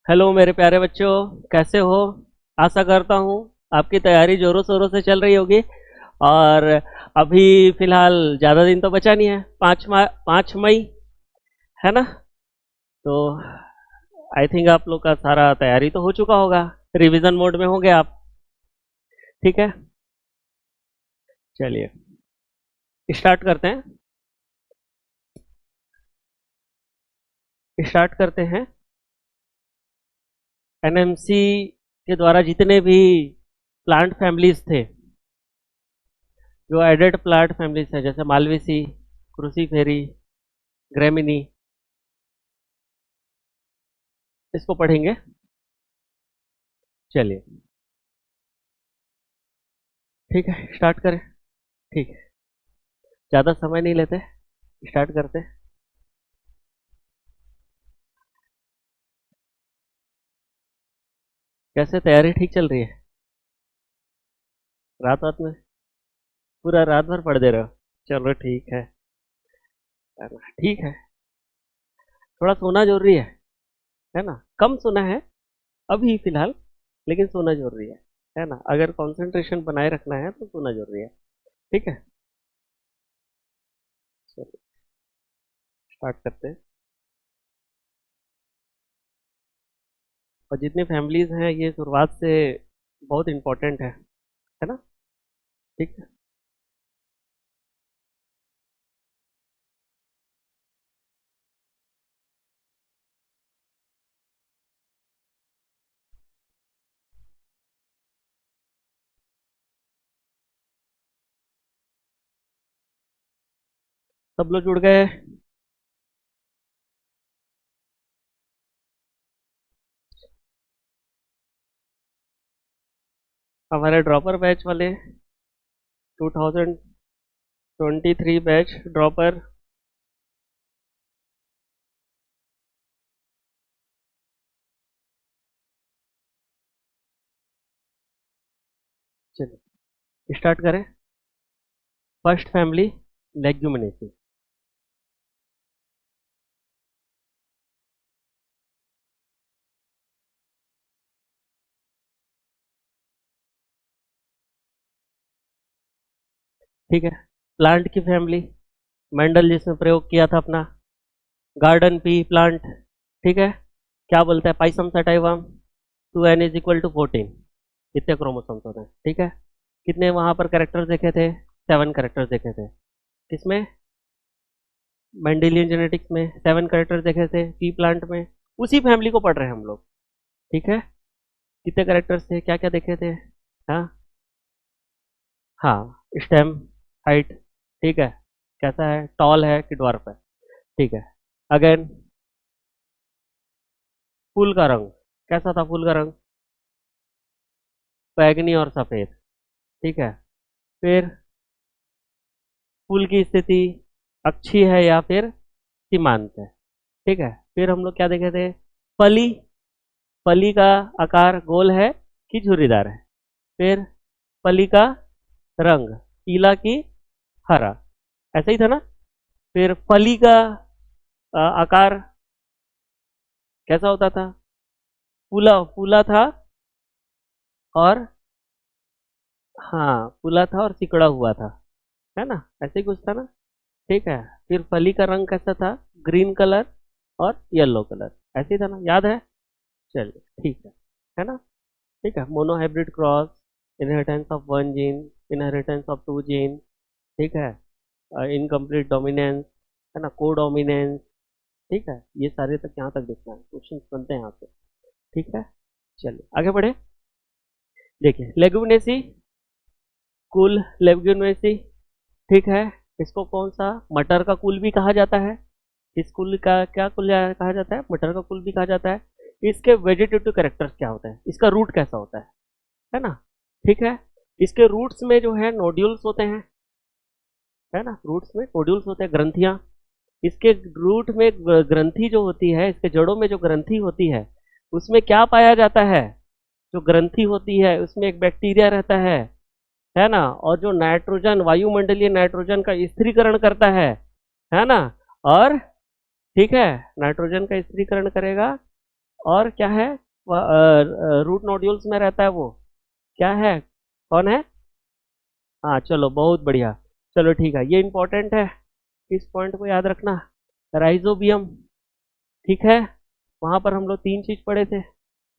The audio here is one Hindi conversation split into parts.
हेलो मेरे प्यारे बच्चों, कैसे हो? आशा करता हूँ आपकी तैयारी जोरों शोरों से चल रही होगी। और अभी फिलहाल ज़्यादा दिन तो बचा नहीं है, 5 मई है ना? तो आई थिंक आप लोग का सारा तैयारी तो हो चुका होगा, रिवीजन मोड में होंगे आप। ठीक है, चलिए स्टार्ट करते हैं। एनएमसी के द्वारा जितने भी प्लांट फैमिलीज थे, जो एडेड प्लांट फैमिलीज हैं, जैसे मालवेसी, क्रूसीफेरी, ग्रेमिनी, इसको पढ़ेंगे। चलिए ठीक है, स्टार्ट करें। ठीक है, ज़्यादा समय नहीं लेते, स्टार्ट करते हैं। कैसे तैयारी ठीक चल रही है? रात रात में पूरा रात भर पढ़ दे रहे हो? चलो ठीक है ना? ठीक है, थोड़ा सोना जरूरी है ना? कम सोना है अभी फिलहाल, लेकिन सोना जरूरी है ना? अगर कंसंट्रेशन बनाए रखना है तो सोना जरूरी है। ठीक है, चलिए स्टार्ट करते हैं। और जितनी फैमिलीज हैं, ये शुरुआत से बहुत इंपॉर्टेंट है ना? ठीक है, सब लोग जुड़ गए? हमारे ड्रॉपर बैच वाले, 2023 बैच ड्रॉपर। चलिए स्टार्ट करें। First family, Leguminosae. ठीक है, प्लांट की फैमिली, मेंडल जिसने प्रयोग किया था अपना, गार्डन पी प्लांट। ठीक है, क्या बोलता है? Pisum sativum, 2n = 14। कितने क्रोमोसोम्स होते हैं? ठीक है, कितने वहां पर कैरेक्टर्स देखे थे? 7 कैरेक्टर्स देखे थे। किसमें? मेंडेलियन जेनेटिक्स में 7 कैरेक्टर्स देखे थे, पी प्लांट में। उसी फैमिली को पढ़ रहे हैं हम लोग। ठीक है, कितने कैरेक्टर्स थे, क्या क्या देखे थे? हाँ हाँ, स्टेम, हाइट। ठीक है, कैसा है, टॉल है कि ड्वार्फ है? ठीक है, अगेन फूल का रंग, कैसा था फूल का रंग? बैगनी और सफेद। ठीक है, फिर फूल की स्थिति अक्षीय है या फिर सीमांत है? ठीक है, फिर हम लोग क्या देखे थे? फली, फली का आकार गोल है कि झुर्रीदार है? फिर फली का रंग पीला कि हरा? ऐसा ही था ना? फिर फली का आकार कैसा होता था? फूला फूला था और, हाँ फूला था और सिकुड़ा हुआ था, है ना? ऐसे ही कुछ था ना? ठीक है, फिर फली का रंग कैसा था? ग्रीन कलर और येलो कलर, ऐसे ही था ना? याद है? चलिए ठीक है ना? ठीक है, monohybrid cross, inheritance of 1 gene, inheritance of 2 gene. ठीक है, इनकम्प्लीट डोमिनेंस, है ना? को डोमिनेंस। ठीक है, ये सारे तक यहाँ तक देखना है, क्वेश्चन बनते हैं यहाँ से। ठीक है, चलिए आगे बढ़े। देखिए लेगुमिनेसी, कुल लेगुमिनेसी। ठीक है, इसको कौन सा मटर का कुल भी कहा जाता है? इस कुल का क्या कुल कहा जाता है? मटर का कुल भी कहा जाता है। इसके वेजिटेटिव कैरेक्टर्स क्या होता है? इसका रूट कैसा होता है ना? ठीक है, इसके रूट्स में जो है नोड्यूल्स होते हैं, है ना? रूट्स में नोड्यूल्स होते हैं, ग्रंथियां। इसके रूट में ग्रंथि जो होती है, इसके जड़ों में जो ग्रंथि होती है, उसमें क्या पाया जाता है? जो ग्रंथि होती है उसमें एक बैक्टीरिया रहता है ना? और जो नाइट्रोजन, वायुमंडलीय नाइट्रोजन का स्थिरीकरण करता है ना? और ठीक है, नाइट्रोजन का स्थिरीकरण करेगा और क्या है, रूट नोड्यूल्स में रहता है वो, क्या है, कौन है? हाँ चलो बहुत बढ़िया। चलो ठीक है, ये इंपॉर्टेंट है, इस पॉइंट को याद रखना। राइजोबियम, ठीक है, वहां पर हम लोग तीन चीज पढ़े थे।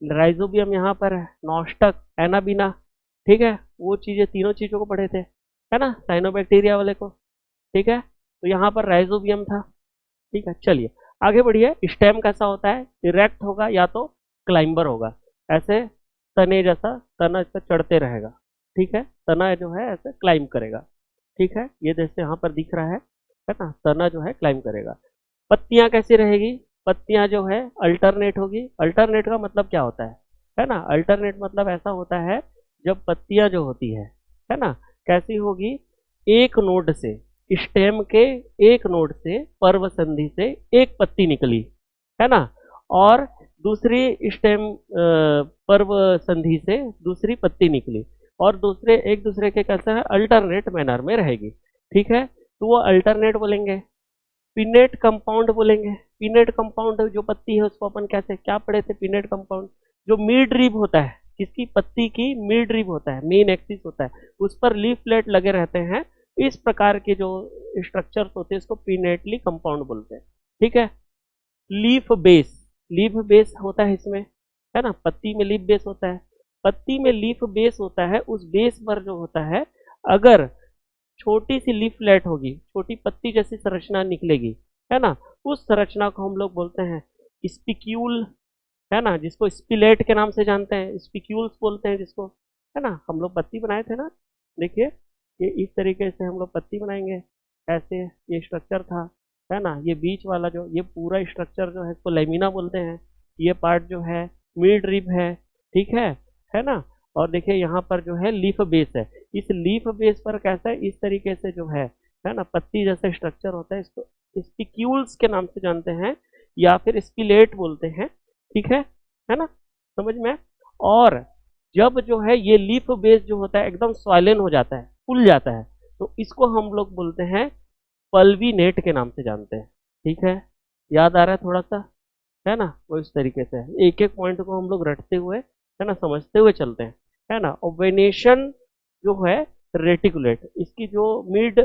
राइजोबियम यहाँ पर है, नॉस्टक, एनाबिना, ठीक है, वो चीजें तीनों चीजों को पढ़े थे, है ना, साइनोबैक्टीरिया वाले को। ठीक है, तो यहाँ पर राइजोबियम था। ठीक है, चलिए आगे बढ़िए। स्टेम कैसा होता है, इरेक्ट होगा या तो क्लाइंबर होगा, ऐसे तने जैसा, तना इस पर चढ़ते रहेगा। ठीक है, तना जो है ऐसे क्लाइंब करेगा। ठीक है, ये जैसे यहाँ पर दिख रहा है ना, तना जो है क्लाइंब करेगा। पत्तियां कैसी रहेगी, पत्तियां जो है अल्टरनेट होगी। अल्टरनेट का मतलब क्या होता है ना, अल्टरनेट मतलब ऐसा होता है जब पत्तियां जो होती है ना, कैसी होगी, एक नोड से, स्टेम के एक नोड से, पर्व संधि से एक पत्ती निकली, है ना, और दूसरी स्टेम पर्व संधि से दूसरी पत्ती निकली, और दूसरे एक दूसरे के कैसा है, अल्टरनेट मैनर में रहेगी। ठीक है, तो वो अल्टरनेट बोलेंगे। पिनेट कंपाउंड बोलेंगे। पिनेट कंपाउंड जो पत्ती है उसको अपन कैसे क्या पढ़े थे, पिनेट कंपाउंड जो मिड रिब होता है, किसकी पत्ती की मिड रिब होता है, मेन एक्सिस होता है, उस पर लीफलेट लगे रहते हैं, इस प्रकार के जो स्ट्रक्चर्स होते हैं इसको पिनेटली कंपाउंड बोलते हैं। ठीक है, लीफ बेस, लीफ बेस होता है इसमें, है ना, पत्ती में लीफ बेस होता है, पत्ती में लीफ बेस होता है, उस बेस पर जो होता है, अगर छोटी सी लीफलेट होगी, छोटी पत्ती जैसी संरचना निकलेगी, है ना, उस संरचना को हम लोग बोलते हैं स्पिक्यूल, है ना, जिसको स्पिलेट के नाम से जानते हैं, स्पिक्यूल्स बोलते हैं जिसको, है ना। हम लोग पत्ती बनाए थे ना, देखिए ये इस तरीके से हम लोग पत्ती बनाएंगे, ऐसे ये स्ट्रक्चर था, है ना, ये बीच वाला जो ये पूरा स्ट्रक्चर जो है इसको लेमिना बोलते हैं, ये पार्ट जो है मिड रिब है, ठीक है ना। और देखिए यहाँ पर जो है लीफ बेस है, इस लीफ बेस पर कैसा है, इस तरीके से जो है ना, पत्ती जैसा स्ट्रक्चर होता है, इसको स्पिक्यूल्स के नाम से जानते हैं या फिर स्पिलेट बोलते हैं। ठीक है ना, समझ में। और जब जो है ये लीफ बेस जो होता है एकदम स्वाइलन हो जाता है, फूल जाता है, तो इसको हम लोग बोलते हैं पल्वीनेट के नाम से जानते हैं। ठीक है, याद आ रहा है थोड़ा सा, है ना, वो इस तरीके से है, एक एक पॉइंट को हम लोग रटते हुए, है ना, समझते हुए चलते हैं, है ना। और वेनेशन जो है रेटिकुलेट, इसकी जो मिड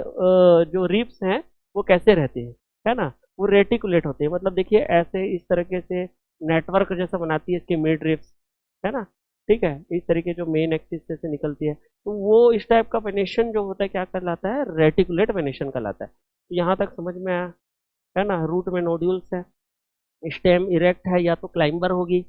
जो रिब्स हैं वो कैसे रहती है ना, वो रेटिकुलेट होती है, मतलब देखिए ऐसे इस तरीके से नेटवर्क जैसा बनाती है इसकी मिड रिब्स, है ना। ठीक है, इस तरीके जो मेन एक्सिस से निकलती है, तो वो इस टाइप का वेनेशन जो होता है क्या कहलाता है, रेटिकुलेट वेनेशन कहलाता है। तो यहाँ तक समझ में आया, है ना। रूट में नोड्यूल्स है, स्टेम इरेक्ट है या तो क्लाइंबर होगी,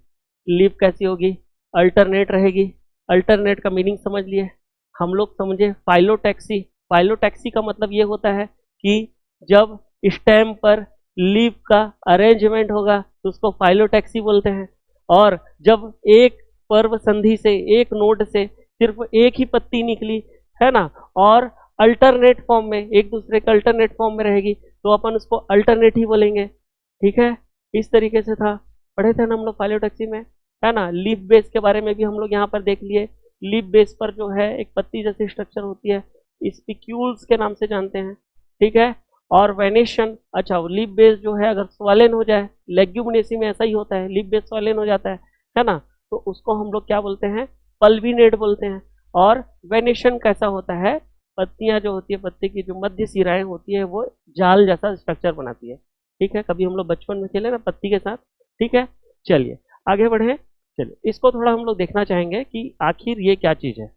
लीफ कैसी होगी, अल्टरनेट रहेगी। अल्टरनेट का मीनिंग समझ लिए हम लोग, समझे फाइलोटैक्सी। फाइलोटैक्सी का मतलब ये होता है कि जब स्टेम पर लीफ का अरेंजमेंट होगा तो उसको फाइलोटैक्सी बोलते हैं, और जब एक पर्व संधि से, एक नोड से सिर्फ एक ही पत्ती निकली, है ना, और अल्टरनेट फॉर्म में, एक दूसरे के अल्टरनेट फॉर्म में रहेगी, तो अपन उसको अल्टरनेट ही बोलेंगे। ठीक है, इस तरीके से था, पढ़े थे ना हम लोग फाइलोटैक्सी में, है ना। लीफ बेस के बारे में भी हम लोग यहाँ पर देख लिए, लीफ बेस पर जो है एक पत्ती जैसी स्ट्रक्चर होती है, स्पिक्यूल्स के नाम से जानते हैं। ठीक है, और वेनेशन, अच्छा लीफ बेस जो है अगर स्वालेन हो जाए, लेग्यूमिनेसी में ऐसा ही होता है, लीफ बेस स्वालेन हो जाता है ना, तो उसको हम लोग क्या बोलते हैं, पल्विनेट बोलते हैं। और वेनेशन कैसा होता है, पत्तियां जो होती है, पत्ती की जो मध्य सिराएं होती है वो जाल जैसा स्ट्रक्चर बनाती है। ठीक है, कभी हम लोग बचपन में खेले ना पत्ती के साथ। ठीक है, चलिए आगे बढ़े। चलिए इसको थोड़ा हम लोग देखना चाहेंगे कि आखिर ये क्या चीज है।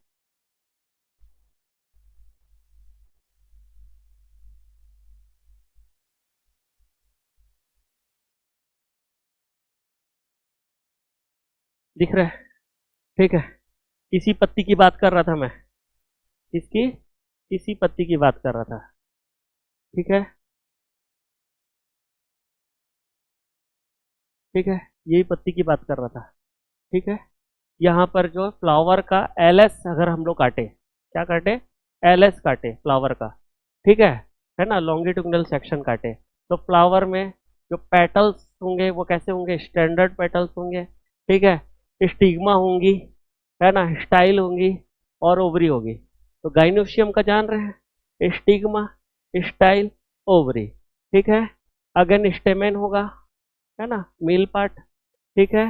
दिख रहा है, ठीक है, किसी पत्ती की बात कर रहा था मैं, किसकी, किसी पत्ती की बात कर रहा था। ठीक है, ठीक है, यही पत्ती की बात कर रहा था। ठीक है, यहाँ पर जो फ्लावर का एलएस अगर हम लोग काटे, क्या काटे, एलएस काटे फ्लावर का, ठीक है ना, लॉन्गिट्यूडनल सेक्शन काटे, तो फ्लावर में जो पेटल्स होंगे वो कैसे होंगे, स्टैंडर्ड पेटल्स होंगे। ठीक है, स्टिग्मा होंगी, है ना, स्टाइल होंगी, और ओवरी होगी। तो गाइनोशियम का जान रहे हैं, स्टिग्मा, स्टाइल, ओवरी। ठीक है, अगेन स्टेमेन होगा, है ना, मेल पार्ट। ठीक है,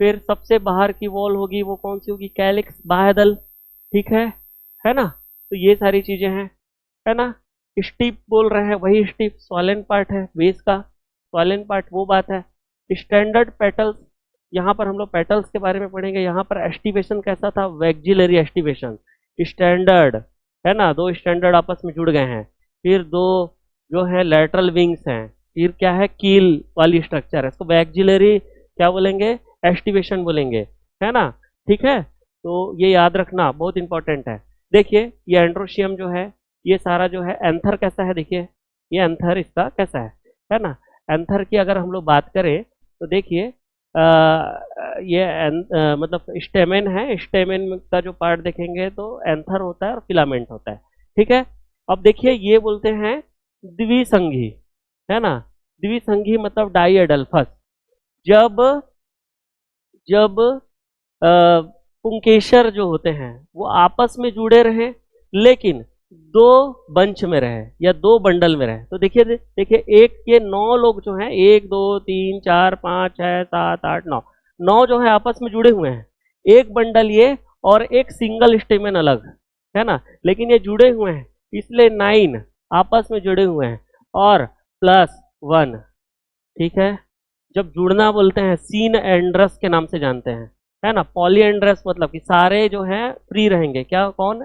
फिर सबसे बाहर की वॉल होगी वो कौन सी होगी, कैलिक्स, बाह्यदल, ठीक है ना। तो ये सारी चीजें हैं, है ना। स्टिप बोल रहे हैं, वही स्टिप सॉलेन पार्ट है बेस का, सॉलेन पार्ट वो बात है। स्टैंडर्ड पेटल्स, यहाँ पर हम लोग पेटल्स के बारे में पढ़ेंगे। यहाँ पर एस्टिवेशन कैसा था, वैक्जिलरी एस्टिवेशन, स्टैंडर्ड, है ना, दो स्टैंडर्ड आपस में जुड़ गए हैं। फिर दो जो है लेटरल विंग्स हैं, फिर क्या है, कील वाली स्ट्रक्चर है, इसको वैक्जिलरी क्या बोलेंगे, एस्टिवेशन बोलेंगे, है ना। ठीक है, तो ये याद रखना बहुत इंपॉर्टेंट है। देखिए ये एंड्रोशियम जो है, ये सारा जो है एंथर कैसा है, देखिए ये एंथर इसका कैसा है ना। एंथर की अगर हम लोग बात करें तो देखिए ये मतलब स्टेमेन है, स्टेमेन का जो पार्ट देखेंगे तो एंथर होता है और फिलामेंट होता है, ठीक है। अब देखिए ये बोलते हैं द्विसंघी, है ना। द्विसंघी मतलब डाइएडल्फस, जब जब पुंकेसर जो होते हैं वो आपस में जुड़े रहे, लेकिन दो बंच में रहे या दो बंडल में रहे। तो देखिए देखिए एक के 9 लोग जो हैं, 1 2 3 4 5 6 7 8 9, 9 जो है आपस में जुड़े हुए हैं, एक बंडल ये और एक सिंगल स्टेमेन अलग, है ना। लेकिन ये जुड़े हुए हैं इसलिए 9 आपस में जुड़े हुए हैं और +1, ठीक है। जब जुड़ना बोलते हैं सीन एंड्रस के नाम से जानते हैं, है ना। पॉलीएंड्रस मतलब कि सारे जो है फ्री रहेंगे, क्या कौन,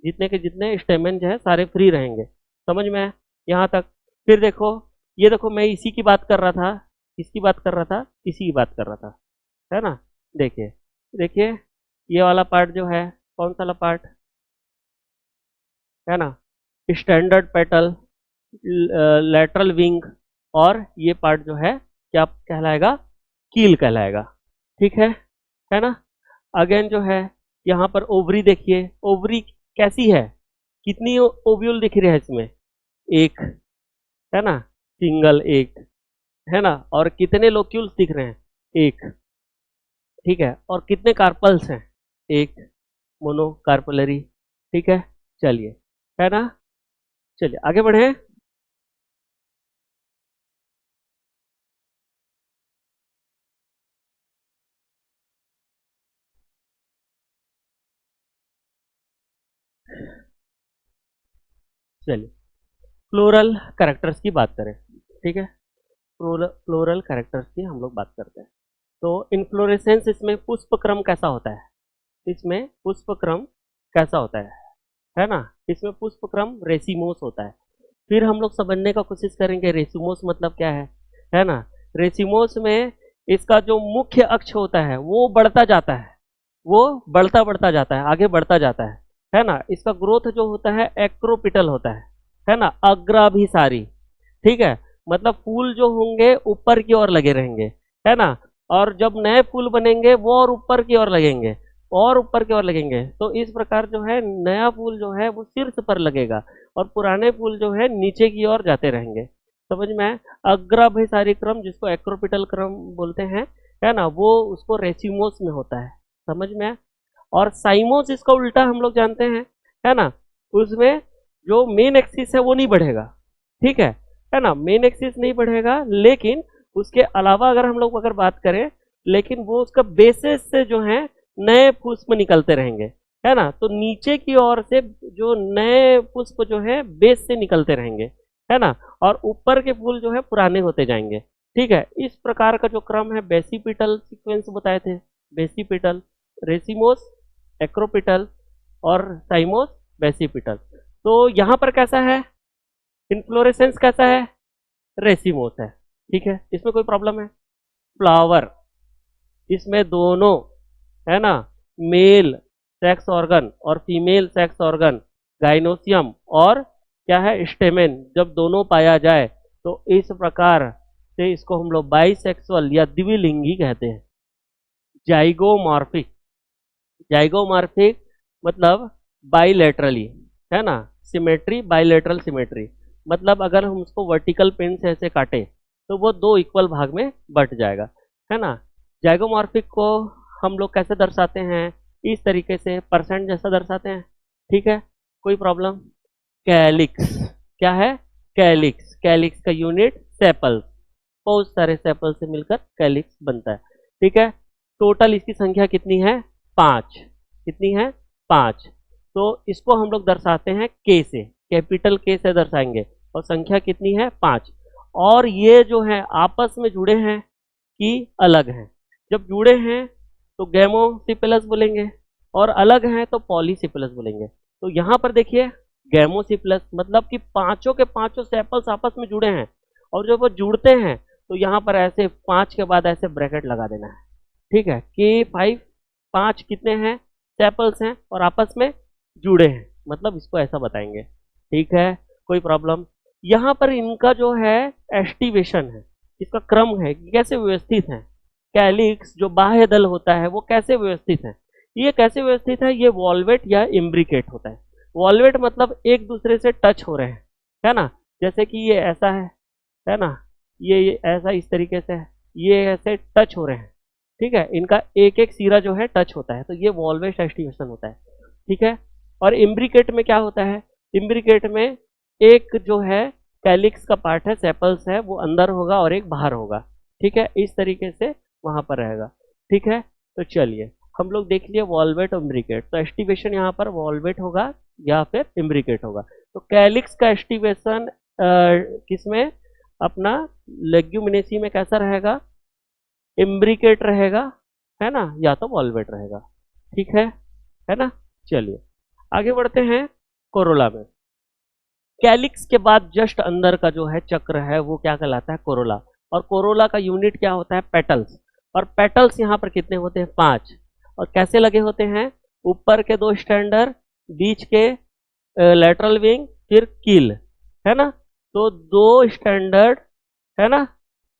जितने के जितने स्टेमेन जो है सारे फ्री रहेंगे, समझ में है यहाँ तक। फिर देखो ये देखो मैं इसी की बात कर रहा था, किसकी बात कर रहा था, इसी की बात कर रहा था, है ना। देखिए देखिए ये वाला पार्ट जो है कौन सा वाला पार्ट है ना, स्टैंडर्ड पेटल, लेटरल विंग, और ये पार्ट जो है क्या कहलाएगा, कील कहलाएगा, ठीक है ना। अगेन जो है यहाँ पर ओवरी देखिए, ओवरी कैसी है, कितनी ओव्यूल दिख रही है इसमें, एक, है ना, सिंगल एक, है ना। और कितने लोक्यूल्स दिख रहे हैं, एक, ठीक है। और कितने कार्पल्स हैं, एक, मोनो कार्पलरी, ठीक है। चलिए, है ना, चलिए आगे बढ़े। चलिए फ्लोरल कैरेक्टर्स की बात करें, ठीक है। फ्लोरल कैरेक्टर्स की हम लोग बात करते हैं। तो इन्फ्लोरेसेंस, इसमें पुष्प क्रम कैसा होता है, इसमें पुष्प क्रम कैसा होता है ना। इसमें पुष्प क्रम रेसिमोस होता है। फिर हम लोग समझने का कोशिश करेंगे रेसिमोस मतलब क्या है ना। रेसिमोस में इसका जो मुख्य अक्ष होता है वो बढ़ता जाता है, वो बढ़ता बढ़ता जाता है, आगे बढ़ता जाता है ना। इसका ग्रोथ जो होता है एक्रोपिटल होता है ना, अग्राभिसारी, ठीक है। मतलब फूल जो होंगे ऊपर की ओर लगे रहेंगे, है ना। और जब नए फूल बनेंगे वो और ऊपर की ओर लगेंगे, और ऊपर की ओर लगेंगे। तो इस प्रकार जो है नया फूल जो है वो शीर्ष पर लगेगा और पुराने फूल जो है नीचे की ओर जाते रहेंगे, समझ में आए? अग्राभिसारी क्रम जिसको एक्रोपिटल क्रम बोलते हैं, है ना, वो उसको रेसिमोस में होता है, समझ में आए? और साइमोस इसका उल्टा हम लोग जानते हैं, है ना। उसमें जो मेन एक्सिस है वो नहीं बढ़ेगा, ठीक है ना, मेन एक्सिस नहीं बढ़ेगा, लेकिन उसके अलावा अगर हम लोग अगर बात करें, लेकिन वो उसका बेसिस से जो है नए पुष्प निकलते रहेंगे, है ना। तो नीचे की ओर से जो नए पुष्प जो है बेस से निकलते रहेंगे, है ना। और ऊपर के फूल जो है पुराने होते जाएंगे, ठीक है। इस प्रकार का जो क्रम है बेसिपिटल सीक्वेंस बताए थे, बेसिपिटल, रेसिमोस, एक्रोपिटल और साइमोस, बेसिपिटल। तो यहाँ पर कैसा है, इन्फ्लोरेसेंस कैसा है, रेसिमोस है, ठीक है, इसमें कोई प्रॉब्लम है। फ्लावर, इसमें दोनों, है ना, मेल सेक्स ऑर्गन और फीमेल सेक्स ऑर्गन, गाइनोसियम और क्या है स्टेमेन, जब दोनों पाया जाए तो इस प्रकार से इसको हम लोग बाइसेक्सुअल या द्विलिंगी कहते हैं। जाइगोमॉर्फिक, जाइगोमॉर्फिक मतलब बाइलेटरली, है ना। सिमेट्री, बाइलेटरल सिमेट्री मतलब अगर हम उसको वर्टिकल पेन से ऐसे काटे तो वो दो इक्वल भाग में बट जाएगा, है ना। जाइगोमॉर्फिक को हम लोग कैसे दर्शाते हैं, इस तरीके से परसेंट जैसा दर्शाते हैं, ठीक है, कोई प्रॉब्लम। कैलिक्स, क्या है, कैलिक्स, कैलिक्स का यूनिट सेपल्स, बहुत सारे सेपल से मिलकर कैलिक्स बनता है, ठीक है। टोटल इसकी संख्या कितनी है? 5। कितनी है? 5। तो इसको हम लोग दर्शाते हैं के से, कैपिटल के से दर्शाएंगे, और संख्या कितनी है? 5। और ये जो है आपस में जुड़े हैं कि अलग हैं? जब जुड़े हैं तो गैमोसिपिलस बोलेंगे, और अलग हैं तो पॉलीसिपिलस बोलेंगे। तो यहाँ पर देखिए गैमोसिपिलस मतलब कि पांचों के पांचों सेपल्स आपस में जुड़े हैं, और जब वो जुड़ते हैं तो यहाँ पर ऐसे 5 के बाद ऐसे ब्रैकेट लगा देना है, ठीक है। K5 5 कितने हैं? सेपल्स हैं और आपस में जुड़े हैं, मतलब इसको ऐसा बताएंगे, ठीक है। कोई प्रॉब्लम? यहाँ पर इनका जो है एस्टिवेशन है, इसका क्रम है कि कैसे व्यवस्थित है। कैलिक्स जो बाह्य दल होता है वो कैसे व्यवस्थित है? ये कैसे व्यवस्थित है? ये वॉल्वेट या इम्ब्रिकेट होता है। वॉल्वेट मतलब एक दूसरे से टच हो रहे हैं, है ना। जैसे कि ये ऐसा है ना, ये ऐसा इस तरीके से है, ये ऐसे टच हो रहे हैं, ठीक है। इनका एक एक सिरा जो है टच होता है, तो ये वॉल्वेट एस्टिवेशन होता है, ठीक है। और इम्ब्रिकेट में क्या होता है? इम्ब्रिकेट में एक जो है कैलिक्स का पार्ट है, सेपल्स है, वो अंदर होगा और एक बाहर होगा, ठीक है। इस तरीके से वहां पर रहेगा, ठीक है। तो चलिए हम लोग देख लिए वॉल्वेट और इम्ब्रिकेट। तो एस्टिवेशन यहाँ पर वॉल्वेट होगा या फिर इम्ब्रिकेट होगा। तो कैलिक्स का एस्टिवेशन किसमें? अपना लेग्यूमिनेसी में कैसा रहेगा? इम्ब्रिकेट रहेगा, है ना, या तो वॉल्वेट रहेगा, ठीक है ना। चलिए आगे बढ़ते हैं कोरोला में। कैलिक्स के बाद जस्ट अंदर का जो है चक्र है वो क्या कहलाता है? कोरोला। और कोरोला का यूनिट क्या होता है? पेटल्स। और पेटल्स यहाँ पर कितने होते हैं? 5। और कैसे लगे होते हैं? ऊपर के 2 स्टैंडर, बीच के लेटरल विंग, फिर कील, है ना। तो 2 स्टैंडर्ड, है ना,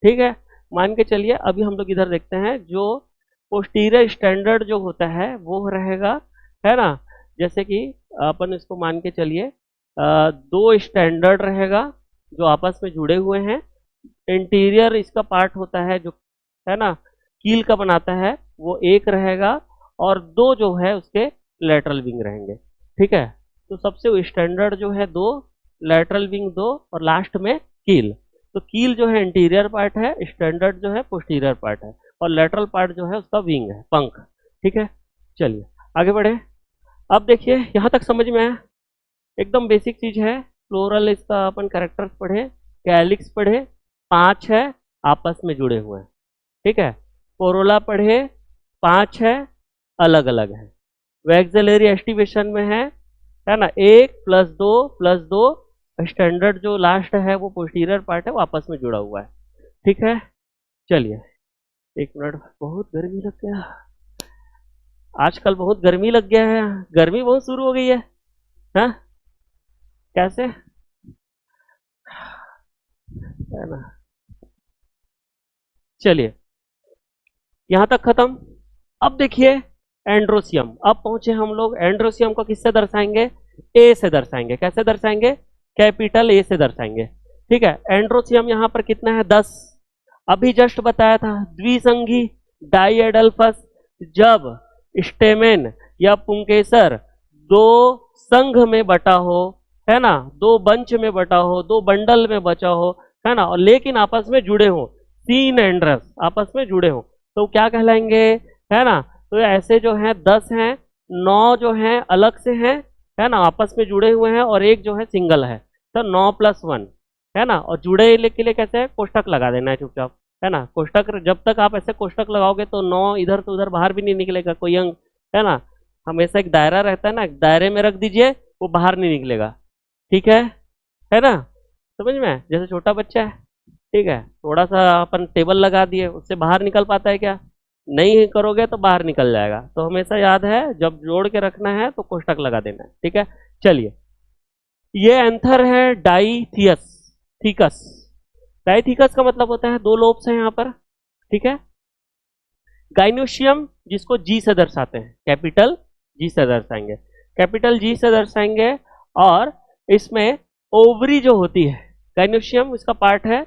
ठीक है। मान के चलिए अभी हम लोग इधर देखते हैं, जो पोस्टीरियर स्टैंडर्ड जो होता है वो रहेगा, है ना। जैसे कि अपन इसको मान के चलिए 2 स्टैंडर्ड रहेगा जो आपस में जुड़े हुए हैं। इंटीरियर इसका पार्ट होता है जो, है ना, कील का बनाता है, वो एक रहेगा, और 2 जो है उसके लेटरल विंग रहेंगे, ठीक है। तो सबसे स्टैंडर्ड जो है 2, लेटरल विंग 2, और लास्ट में कील। तो कील जो है इंटीरियर पार्ट है, स्टैंडर्ड जो है पोस्टीरियर पार्ट है, और लेटरल पार्ट जो है उसका विंग है, पंख, ठीक है। चलिए आगे बढ़े। अब देखिए यहाँ तक समझ में आया, एकदम बेसिक चीज है। फ्लोरल इसका अपन कैरेक्टर्स पढ़े, कैलिक्स पढ़े, 5 है, आपस में जुड़े हुए हैं, ठीक है। कोरोला पढ़े, 5 है, अलग अलग है। वैक्सिलरी एस्टिवेशन में है ना, 1 + 2 + 2, स्टैंडर्ड जो लास्ट है वो पोस्टीरियर पार्ट है, वो आपस में जुड़ा हुआ है, ठीक है। चलिए 1 मिनट, बहुत गर्मी लग गया आजकल, बहुत गर्मी लग गया है, गर्मी बहुत शुरू हो गई है, हाँ कैसे, है ना। चलिए यहां तक खत्म। अब देखिए एंड्रोसियम, अब पहुंचे हम लोग। एंड्रोसियम को किससे दर्शाएंगे? ए से दर्शाएंगे। कैसे दर्शाएंगे? कैपिटल ए से दर्शाएंगे, ठीक है। एंड्रोसियम यहां पर कितना है? 10। अभी जस्ट बताया था द्विसंगी डाइएडल्फस, जब स्टेमेन या पुंकेसर 2 संघ में बटा हो, है ना, 2 बंच में बटा हो, 2 बंडल में बचा हो, है ना, और लेकिन आपस में जुड़े हो, सीन एंड्रस आपस में जुड़े हो, तो क्या कहलाएंगे, है ना। तो ऐसे जो है 10 हैं, 9 जो हैं अलग से हैं, है ना, आपस में जुड़े हुए हैं, और एक जो है सिंगल है, तो 9 + 1, है ना। और जुड़े के लिए कैसे है? कोष्टक लगा देना है चुपचाप, है ना। कोष्टक जब तक आप ऐसे कोष्टक लगाओगे तो 9 इधर से उधर बाहर भी नहीं निकलेगा कोई अंक, है ना। हमेशा एक दायरा रहता है ना, दायरे में रख दीजिए, वो बाहर नहीं निकलेगा, ठीक है ना। समझ में? जैसे छोटा बच्चा है, ठीक है, थोड़ा सा अपन टेबल लगा दिए, उससे बाहर निकल पाता है क्या? नहीं करोगे तो बाहर निकल जाएगा। तो हमेशा याद है जब जोड़ के रखना है तो कोष्टक लगा देना है, ठीक है। चलिए ये एंथर है डाइथियस थीकस। डाइथिकस का मतलब होता है 2 लोब्स हैं यहाँ पर, ठीक है। गाइनोशियम जिसको जी से दर्शाते हैं, कैपिटल जी से दर्शाएंगे, कैपिटल जी से दर्शाएंगे। और इसमें ओवरी जो होती है, गाइनोशियम इसका पार्ट है,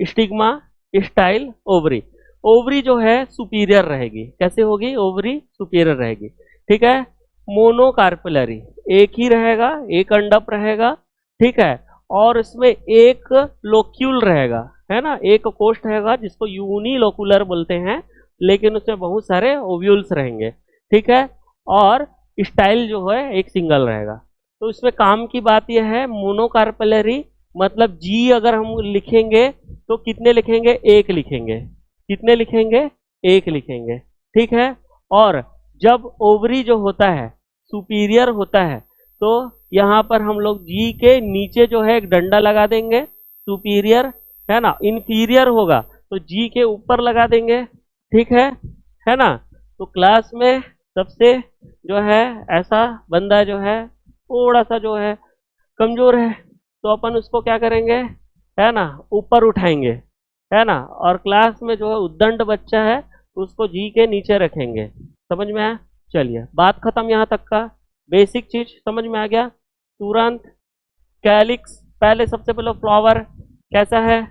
स्टिग्मा, स्टाइल, ओवरी। ओवरी जो है सुपीरियर रहेगी। कैसे होगी? ओवरी सुपीरियर रहेगी, ठीक है। मोनोकार्पेलरी, एक ही रहेगा, एक अंडप रहेगा, ठीक है। और इसमें एक लोक्यूल रहेगा, है ना, एक कोष्ठ रहेगा जिसको यूनिलोकुलर बोलते हैं, लेकिन उसमें बहुत सारे ओव्यूल्स रहेंगे, ठीक है। और स्टाइल जो है एक सिंगल रहेगा। तो इसमें काम की बात यह है, मोनोकार्पेलरी मतलब जी अगर हम लिखेंगे तो कितने लिखेंगे, एक लिखेंगे। कितने लिखेंगे, एक लिखेंगे, ठीक है। और जब ओवरी जो होता है सुपीरियर होता है, तो यहाँ पर हम लोग जी के नीचे जो है एक डंडा लगा देंगे, सुपीरियर है ना। इंफीरियर होगा तो जी के ऊपर लगा देंगे, ठीक है ना। तो क्लास में सबसे जो है ऐसा बंदा जो है थोड़ा सा जो है कमजोर है, तो अपन उसको क्या करेंगे, है ना, ऊपर उठाएंगे, है ना। और क्लास में जो है उद्दंड बच्चा है उसको जी के नीचे रखेंगे। समझ में आया? चलिए बात खत्म यहाँ तक का। बेसिक चीज समझ में आ गया तुरंत। कैलिक्स, पहले सबसे पहले फ्लावर कैसा है,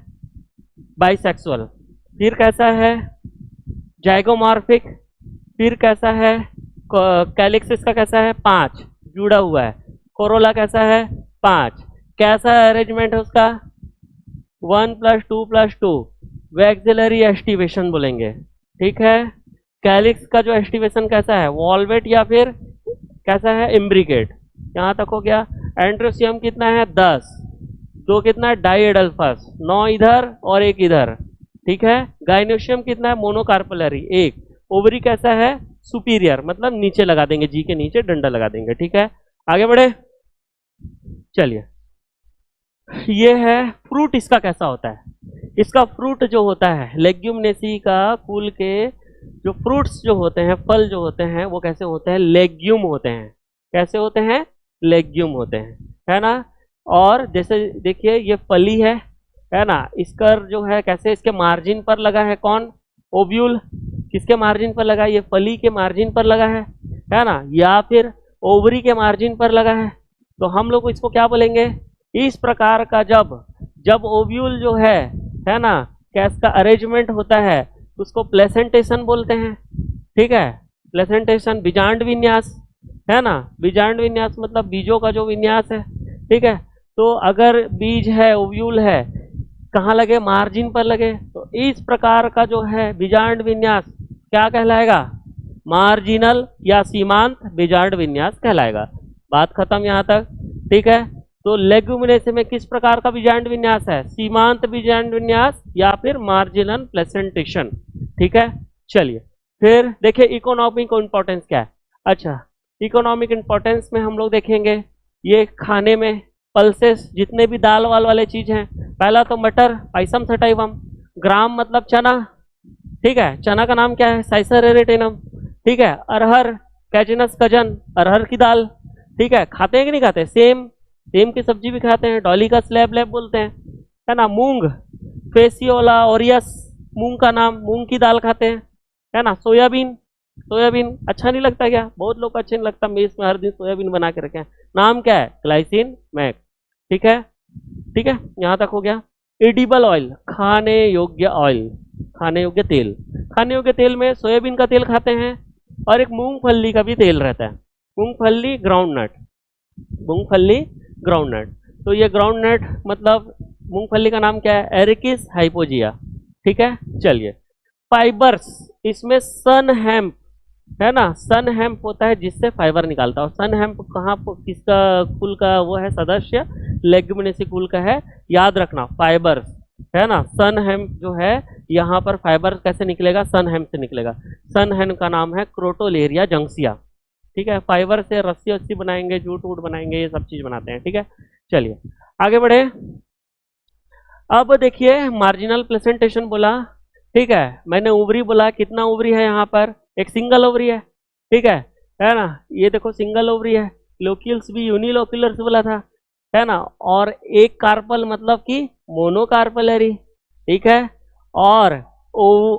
बाइसेक्सुअल। फिर कैसा है, जाइगोमॉर्फिक। फिर कैसा है, कैलिक्स इसका कैसा है, 5 जुड़ा हुआ है। कोरोला कैसा है, 5। कैसा अरेंजमेंट है उसका, 1+2+2, वैक्सिलरी एस्टिवेशन बोलेंगे, ठीक है। कैलिक्स का जो एस्टिवेशन कैसा है, वॉल्वेट या फिर कैसा है, इम्ब्रिकेट। यहाँ तक हो गया। एंड्रोसियम कितना है, 10। दो कितना है, डाइएडल्फस, 9 इधर और 1 इधर, ठीक है। गाइनोशियम कितना है, मोनोकार्पलरी, 1। ओवरी कैसा है, सुपीरियर, मतलब नीचे लगा देंगे, जी के नीचे डंडा लगा देंगे, ठीक है। आगे बढ़े, चलिए। ये है फ्रूट, इसका कैसा होता है। इसका फ्रूट जो होता है लेग्यूमिनेसी का कुल के जो फ्रूट्स जो होते हैं, फल जो होते हैं, वो कैसे होते हैं, लेग्यूम होते हैं। कैसे होते हैं, लेग्यूम होते हैं, है ना। और जैसे देखिए ये फली है ना। इसका जो है कैसे, इसके मार्जिन पर लगा है कौन, ओव्यूल। किसके मार्जिन पर लगा है, ये फली के मार्जिन पर लगा है ना, या फिर ओवरी के मार्जिन पर लगा है। तो हम लोग इसको क्या बोलेंगे, इस प्रकार का जब जब ओव्यूल जो है ना, कैसा अरेंजमेंट होता है उसको प्लेसेंटेशन बोलते हैं, ठीक है। प्लेसेंटेशन, बीजांड विन्यास, है ना। बीजांड विन्यास मतलब बीजों का जो विन्यास है, ठीक है। तो अगर बीज है, ओव्यूल है, कहाँ लगे, मार्जिन पर लगे, तो इस प्रकार का जो है बीजांड विन्यास क्या कहलाएगा, मार्जिनल या सीमांत बीजांड विन्यास कहलाएगा। बात खत्म यहाँ तक, ठीक है। तो लेग्यूमिनेसी में किस प्रकार का बीजांड विन्यास है, सीमांत बीजांड विन्यास या फिर मार्जिनल प्लेसेंटेशन, ठीक है। चलिए फिर देखिए इकोनॉमिक इंपॉर्टेंस क्या है। अच्छा, इकोनॉमिक इंपॉर्टेंस में हम लोग देखेंगे ये खाने में पल्सेस, जितने भी दाल वाल वाले चीज हैं। पहला तो मटर, पाइसम सटाइवम। ग्राम मतलब चना, ठीक है। चना का नाम क्या है, साइसर एरेटेनम, ठीक है। अरहर, कैजिनस कजन, अरहर की दाल, ठीक है। खाते हैं कि नहीं खाते, सेम, सेम की सब्जी भी खाते हैं, डॉली का स्लैब लैब बोलते हैं, है ना। मूंग, फेसियोला ओरियस, मूंग का नाम, मूंग की दाल खाते हैं, है ना। सोयाबीन, सोयाबीन अच्छा नहीं लगता क्या, बहुत लोग को अच्छा नहीं लगता, मेज में हर दिन सोयाबीन बना के रखे हैं। नाम क्या है, ग्लाइसिन मैक्स, ठीक है, ठीक है। यहाँ तक हो गया। एडिबल ऑयल, खाने योग्य ऑयल, खाने योग्य तेल। खाने योग्य तेल में सोयाबीन का तेल खाते हैं, और एक मूंगफली का भी तेल रहता है, मूंगफली ग्राउंड नट, मूंगफली ग्राउंड नट। तो ये ग्राउंड नट मतलब मूंगफली का नाम क्या है, एरिकिस हाइपोजिया, ठीक है। चलिए फाइबर्स, इसमें सन हेम्प, है ना। सन हेम्प होता है जिससे फाइबर निकालता है। और सन हेम्प कहाँ किसका कुल का वो है सदस्य, लेग्यूमिनेसी कुल का है। याद रखना फाइबर्स, है ना। सन हेम्प जो है यहाँ पर फाइबर कैसे निकलेगा, सन हेम्प से निकलेगा। सन हेम्प का नाम है क्रोटोलेरिया जंक्सिया, ठीक है। फाइबर से रस्सी वस्सी बनाएंगे, जूट वूट बनाएंगे, ये सब चीज बनाते हैं, ठीक है। चलिए आगे बढ़े। अब देखिए मार्जिनल प्लेसेंटेशन बोला, ठीक है। मैंने ओवरी बोला, कितना ओवरी है यहाँ पर, एक सिंगल ओवरी ठीक है ना। ये देखो सिंगल ओवरी है। लोक्यूल्स भी यूनिलोक्यूलर्स बोला था, है ना। और एक कार्पल मतलब कि मोनोकार्पलरी, ठीक है। और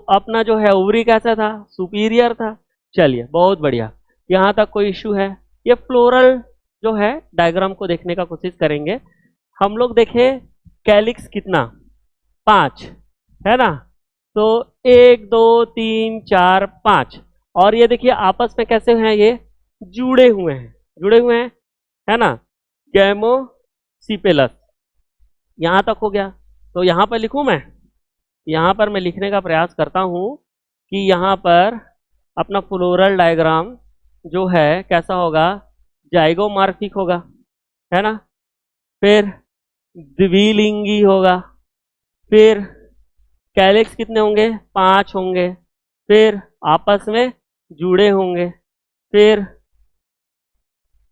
अपना जो है ओवरी कैसा था, सुपीरियर था। चलिए बहुत बढ़िया, यहाँ तक कोई इश्यू है। ये फ्लोरल जो है डायग्राम को देखने का कोशिश करेंगे हम लोग। देखें कैलिक्स कितना, 5, है ना। तो 1 2 3 4 5, और ये देखिए आपस में कैसे हैं, ये जुड़े हुए हैं, जुड़े हुए हैं, है ना। गैमोसिपेलस, यहाँ तक हो गया। तो यहाँ पर लिखूं मैं, यहाँ पर मैं लिखने का प्रयास करता हूँ कि यहाँ पर अपना फ्लोरल डायग्राम जो है कैसा होगा, जाइगोमॉर्फिक होगा, है ना। फिर द्विलिंगी होगा। फिर कैलिक्स कितने होंगे, 5 होंगे। फिर आपस में जुड़े होंगे। फिर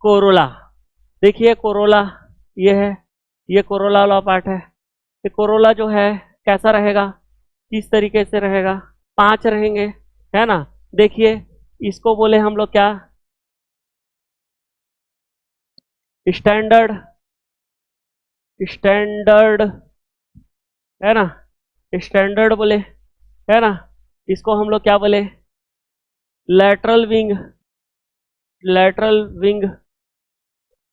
कोरोला, देखिए कोरोला ये है, ये कोरोला वाला पार्ट है। ये कोरोला जो है कैसा रहेगा, किस तरीके से रहेगा, 5 रहेंगे, है ना। देखिए इसको बोले हम लोग क्या, स्टैंडर्ड, स्टैंडर्ड, है ना, स्टैंडर्ड बोले, है ना। इसको हम लोग क्या बोले, लैटरल विंग, लैटरल विंग,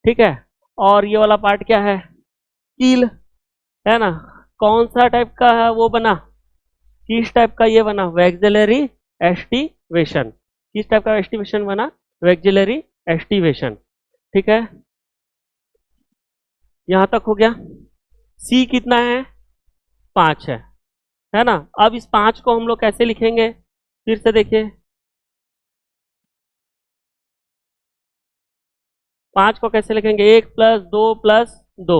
ठीक है। और ये वाला पार्ट क्या है, कील, है ना। कौन सा टाइप का है वो बना, किस टाइप का ये बना, वैक्सिलरी एस्टिवेशन, किस टाइप का एस्टिवेशन बना, वैक्सिलरी एस्टिवेशन, ठीक है। यहां तक हो गया। सी कितना है, 5 है ना। अब इस 5 को हम लोग कैसे लिखेंगे, फिर से देखिए, 5 को कैसे लिखेंगे, 1 + 2 + 2,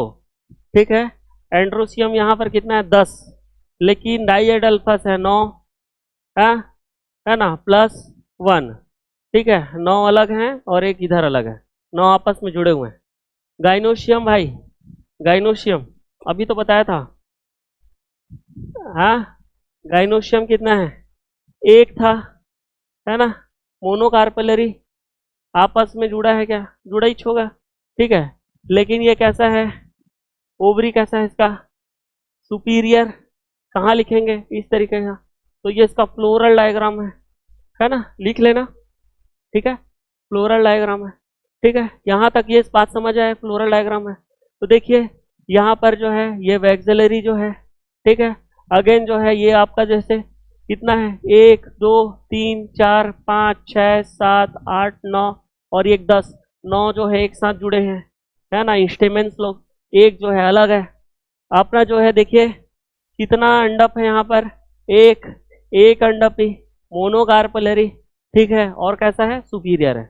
ठीक है। एंड्रोसियम यहाँ पर कितना है, 10, लेकिन डाइएडल्फस है 9, है ना, +1, ठीक है। 9 अलग हैं और एक इधर अलग है, 9 आपस में जुड़े हुए हैं। गाइनोशियम भाई, गाइनोशियम अभी तो बताया था, हाँ। गाइनोशियम कितना है, 1 था, है ना। मोनोकार्पेलरी, आपस में जुड़ा है क्या, जुड़ा ही होगा, ठीक है। लेकिन ये कैसा है, ओवरी कैसा है इसका, सुपीरियर, कहाँ लिखेंगे, इस तरीके का। तो ये इसका फ्लोरल डायग्राम है ना, लिख लेना, ठीक है। फ्लोरल डायग्राम है, ठीक है। यहाँ तक ये बात समझ आए, फ्लोरल डायग्राम है। तो देखिए यहाँ पर जो है ये वैक्सिलरी जो है, ठीक है। अगेन जो है ये आपका जैसे कितना है, 1 2 3 4 5 6 7 8 9 और एक 10, 9 जो है एक साथ जुड़े हैं, है ना। इंस्टेमेंस लोग, एक जो है अलग है। अपना जो है देखिए कितना अंडप है यहाँ पर, एक, एक अंडप ही, मोनोकार्पलरी, ठीक है। और कैसा है, सुपीरियर है।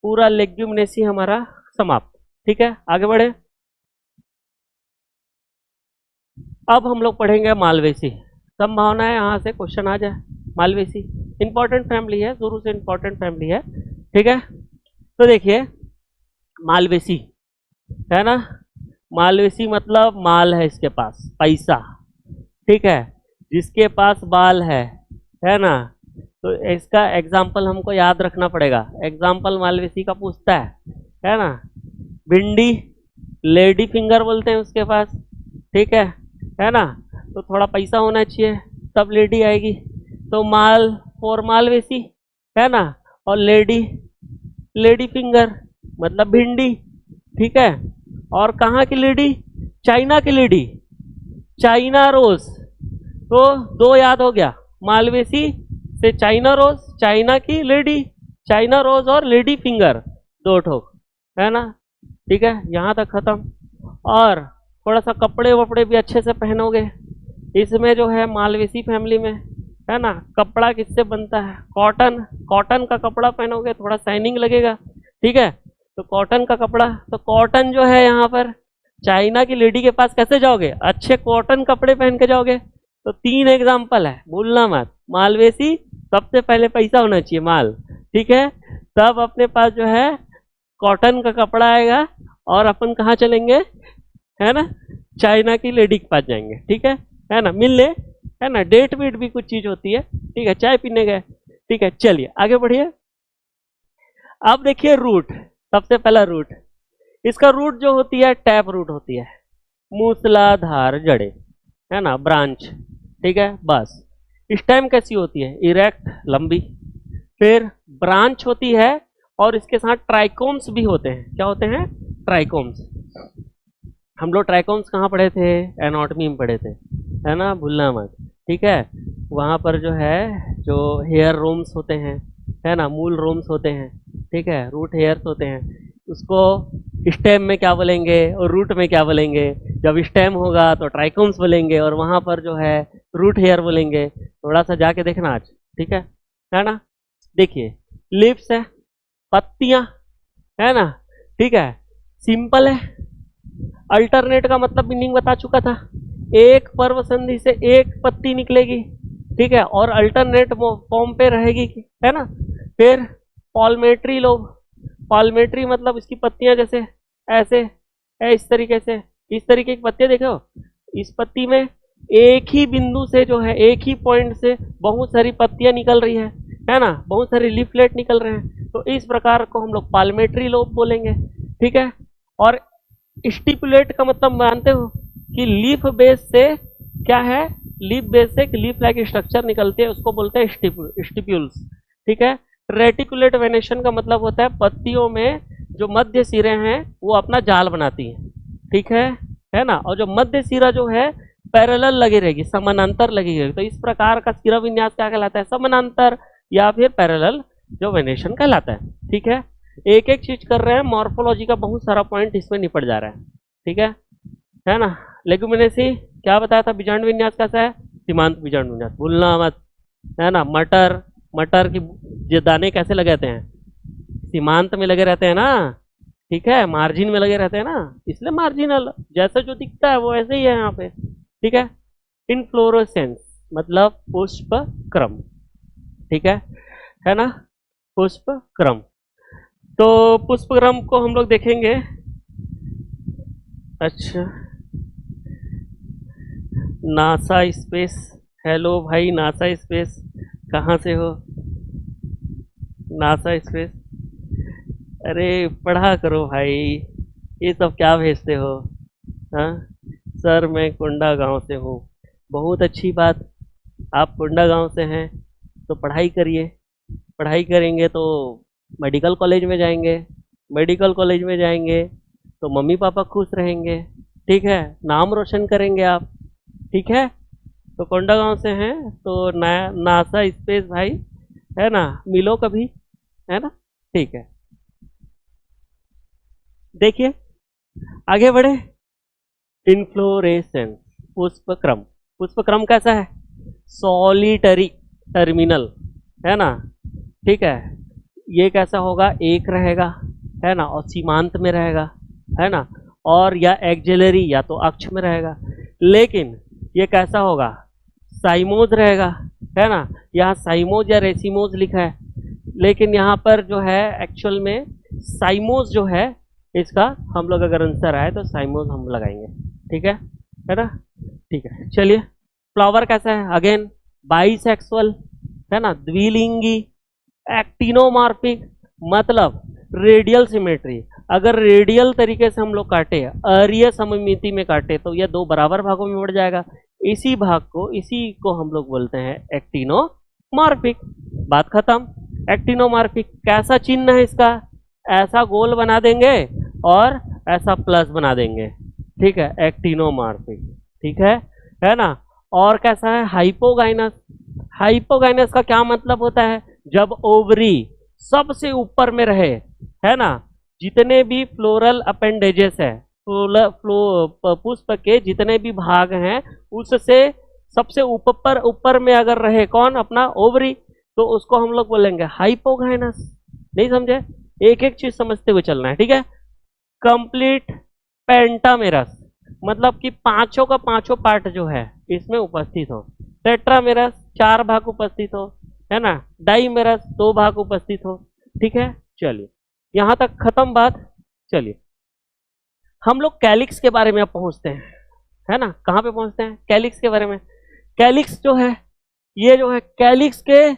पूरा लेग्यूमिनेसी हमारा समाप्त, ठीक है। आगे बढ़े, अब हम लोग पढ़ेंगे मालवेसी। संभावना है यहाँ से क्वेश्चन आ जाए। मालवेसी इंपॉर्टेंट फैमिली है, शुरू से इंपॉर्टेंट फैमिली है, ठीक है। तो देखिए मालवेसी, है ना। मालवेसी मतलब माल है इसके पास, पैसा, ठीक है। जिसके पास बाल है ना। तो इसका एग्जाम्पल हमको याद रखना पड़ेगा। एग्जाम्पल मालवेसी का पूछता है ना। भिंडी, लेडी फिंगर बोलते हैं उसके पास, ठीक है ना। तो थोड़ा पैसा होना चाहिए तब लेडी आएगी। तो माल फॉर मालवेसी, है ना। और लेडी, लेडी फिंगर मतलब भिंडी, ठीक है। और कहाँ की लेडी, चाइना की लेडी, चाइना रोज। तो 2 याद हो गया, मालवेसी से चाइना रोज, चाइना की लेडी, चाइना रोज और लेडी फिंगर, 2 ठोक, है ना, ठीक है। यहाँ तक खत्म। और थोड़ा सा कपड़े वपड़े भी अच्छे से पहनोगे। इसमें जो है मालवेसी फैमिली में, है ना, कपड़ा किससे बनता है, कॉटन, कॉटन का कपड़ा पहनोगे थोड़ा शाइनिंग लगेगा, ठीक है। तो कॉटन का कपड़ा, तो कॉटन जो है यहाँ पर चाइना की लेडी के पास कैसे जाओगे, अच्छे कॉटन कपड़े पहन के जाओगे। तो 3 एग्जाम्पल है, भूलना मत। मालवेसी सबसे पहले पैसा होना चाहिए, माल, ठीक है। तब अपने पास जो है कॉटन का कपड़ा आएगा और अपन कहाँ चलेंगे, है ना, चाइना की लेडी के पास जाएंगे, ठीक है ना, मिल ले, है ना। डेट वेट भी कुछ चीज होती है, ठीक है, चाय पीने गए, ठीक है। चलिए आगे बढ़िए। अब देखिए रूट, सबसे पहला रूट, इसका रूट जो होती है टैप रूट होती है, मूसलाधार जड़े, है ना, ब्रांच, ठीक है। बस स्टेम कैसी होती है, इरेक्ट, लंबी। फिर ब्रांच होती है और इसके साथ ट्राइकोम्स भी होते हैं। क्या होते हैं, ट्राइकोम्स। हम लोग ट्राइकोम्स कहाँ पढ़े थे, एनाटॉमी में पढ़े थे, है ना, भूलना मत, ठीक है। वहाँ पर जो है जो हेयर रोम्स होते हैं, है ना, मूल रोम्स होते हैं, ठीक है, रूट हेयर्स होते हैं। उसको स्टेम में क्या बोलेंगे और रूट में क्या बोलेंगे। जब स्टेम होगा तो ट्राइकोम्स बोलेंगे और वहाँ पर जो है रूट हेयर बोलेंगे। थोड़ा सा जाके देखना आज, ठीक है ना। देखिए लीव्स है, पत्तियां, है ना, ठीक है। सिंपल है। अल्टरनेट का मतलब मीनिंग बता चुका था, एक पर्व संधि से एक पत्ती निकलेगी, ठीक है, और अल्टरनेट फॉर्म पे रहेगी, है ना। फिर पॉलमेट्री लोब, पॉलमेट्री मतलब इसकी पत्तियां जैसे ऐसे है, इस तरीके की पत्तियां देखो। इस पत्ती में एक ही बिंदु से जो है, एक ही पॉइंट से बहुत सारी पत्तियां निकल रही है ना, बहुत सारी लीफलेट निकल रहे हैं, तो इस प्रकार को हम लोग पाल्मेट्री लोब बोलेंगे, ठीक है। और स्टिपुलेट का मतलब मानते हो कि लीफ बेस से क्या है, लीफ बेस से लीफ लाइक स्ट्रक्चर निकलती है, उसको बोलते हैं स्टिप्यूल्स, ठीक है। रेटिकुलेट वेनेशन का मतलब होता है पत्तियों में जो मध्य सिरे हैं वो अपना जाल बनाती हैं, ठीक है ना। और जो मध्य सिरा जो है पैरेलल लगी रहेगी, समानांतर लगी रहेगी, तो इस प्रकार का सिरा विन्यास क्या कहलाता है, समानांतर या फिर पैरेलल जो वेनेशन कहलाता है, ठीक है। एक एक चीज कर रहे हैं, मॉर्फोलॉजी का बहुत सारा पॉइंट इसमें निपट जा रहा है, ठीक है ना। लेगुमिनेसी क्या बताया था, बीजांड विन्यास कैसा है, सीमांत बीजांड विन्यास, भूलना मत, है ना। मटर, मटर की जो दाने कैसे लगाते हैं, सीमांत में लगे रहते हैं ना, ठीक है, मार्जिन में लगे रहते हैं ना, इसलिए मार्जिनल, जैसा जो दिखता है वो ऐसे ही है यहाँ पे, ठीक है। इनफ्लोरोसेंस मतलब पुष्प क्रम, ठीक है ना, पुष्प क्रम। तो पुष्प क्रम को हम लोग देखेंगे। अच्छा, नासा स्पेस, हेलो भाई नासा स्पेस, कहाँ से हो नासा स्पेस, अरे पढ़ा करो भाई, ये सब क्या भेजते हो। हाँ सर मैं कुंडा गांव से हूँ, बहुत अच्छी बात, आप कुंडा गांव से हैं तो पढ़ाई करिए, पढ़ाई करेंगे तो मेडिकल कॉलेज में जाएंगे, मेडिकल कॉलेज में जाएंगे तो मम्मी पापा खुश रहेंगे, ठीक है, नाम रोशन करेंगे आप, ठीक है। तो कोंडा गांव से हैं तो नासा स्पेस भाई, है ना, मिलो कभी, है ना, ठीक है। देखिए आगे बढ़े, इन्फ्लोरेसेंस, पुष्पक्रम, पुष्पक्रम कैसा है, सॉलिटरी टर्मिनल, है ना, ठीक है। ये कैसा होगा, एक रहेगा, है ना, और सीमांत में रहेगा, है ना, और या एक्जेलरी या तो अक्ष में रहेगा। लेकिन ये कैसा होगा, साइमोज रहेगा, है ना, यहाँ साइमोज या रेसिमोज लिखा है, लेकिन यहाँ पर जो है एक्चुअल में साइमोज जो है, इसका हम लोग अगर आंसर आए तो साइमोज हम लगाएंगे, ठीक है ना, ठीक है। चलिए फ्लावर कैसा है, अगेन बाइसेक्सुअल, है ना, द्विलिंगी, एक्टिनोमार्फिक मतलब रेडियल सिमेट्री, अगर रेडियल तरीके से हम लोग काटे, अरीय सममिति में काटे तो यह दो बराबर भागों में बढ़ जाएगा, इसी भाग को, इसी को हम लोग बोलते हैं एक्टिनोमार्फिक, बात खत्म। एक्टिनोमार्फिक कैसा चिन्ह है इसका, ऐसा गोल बना देंगे और ऐसा प्लस बना देंगे, ठीक है, एक्टिनोमार्फिक, ठीक है ना। और कैसा है, हाइपोगाइनस, हाइपोगाइनस का क्या मतलब होता है, जब ओवरी सबसे ऊपर में रहे, है ना, जितने भी फ्लोरल अपेंडेजेस है, पुष्प के जितने भी भाग हैं उससे सबसे ऊपर में अगर रहे कौन, अपना ओवरी, तो उसको हम लोग बोलेंगे हाइपोगाइनस। नहीं समझे, एक एक चीज समझते हुए चलना है, ठीक है। कंप्लीट पेंटामेरस मतलब कि पांचों का पांचों पार्ट जो है इसमें उपस्थित हो, टेट्रामेरस चार भाग उपस्थित हो, है ना, डाईमेरस दो भाग उपस्थित हो, ठीक है। चलिए यहां तक खत्म बात। चलिए हम लोग कैलिक्स के बारे में अब पहुंचते हैं, है ना, कहां पे पहुंचते हैं, कैलिक्स के बारे में। कैलिक्स जो है, ये जो है कैलिक्स के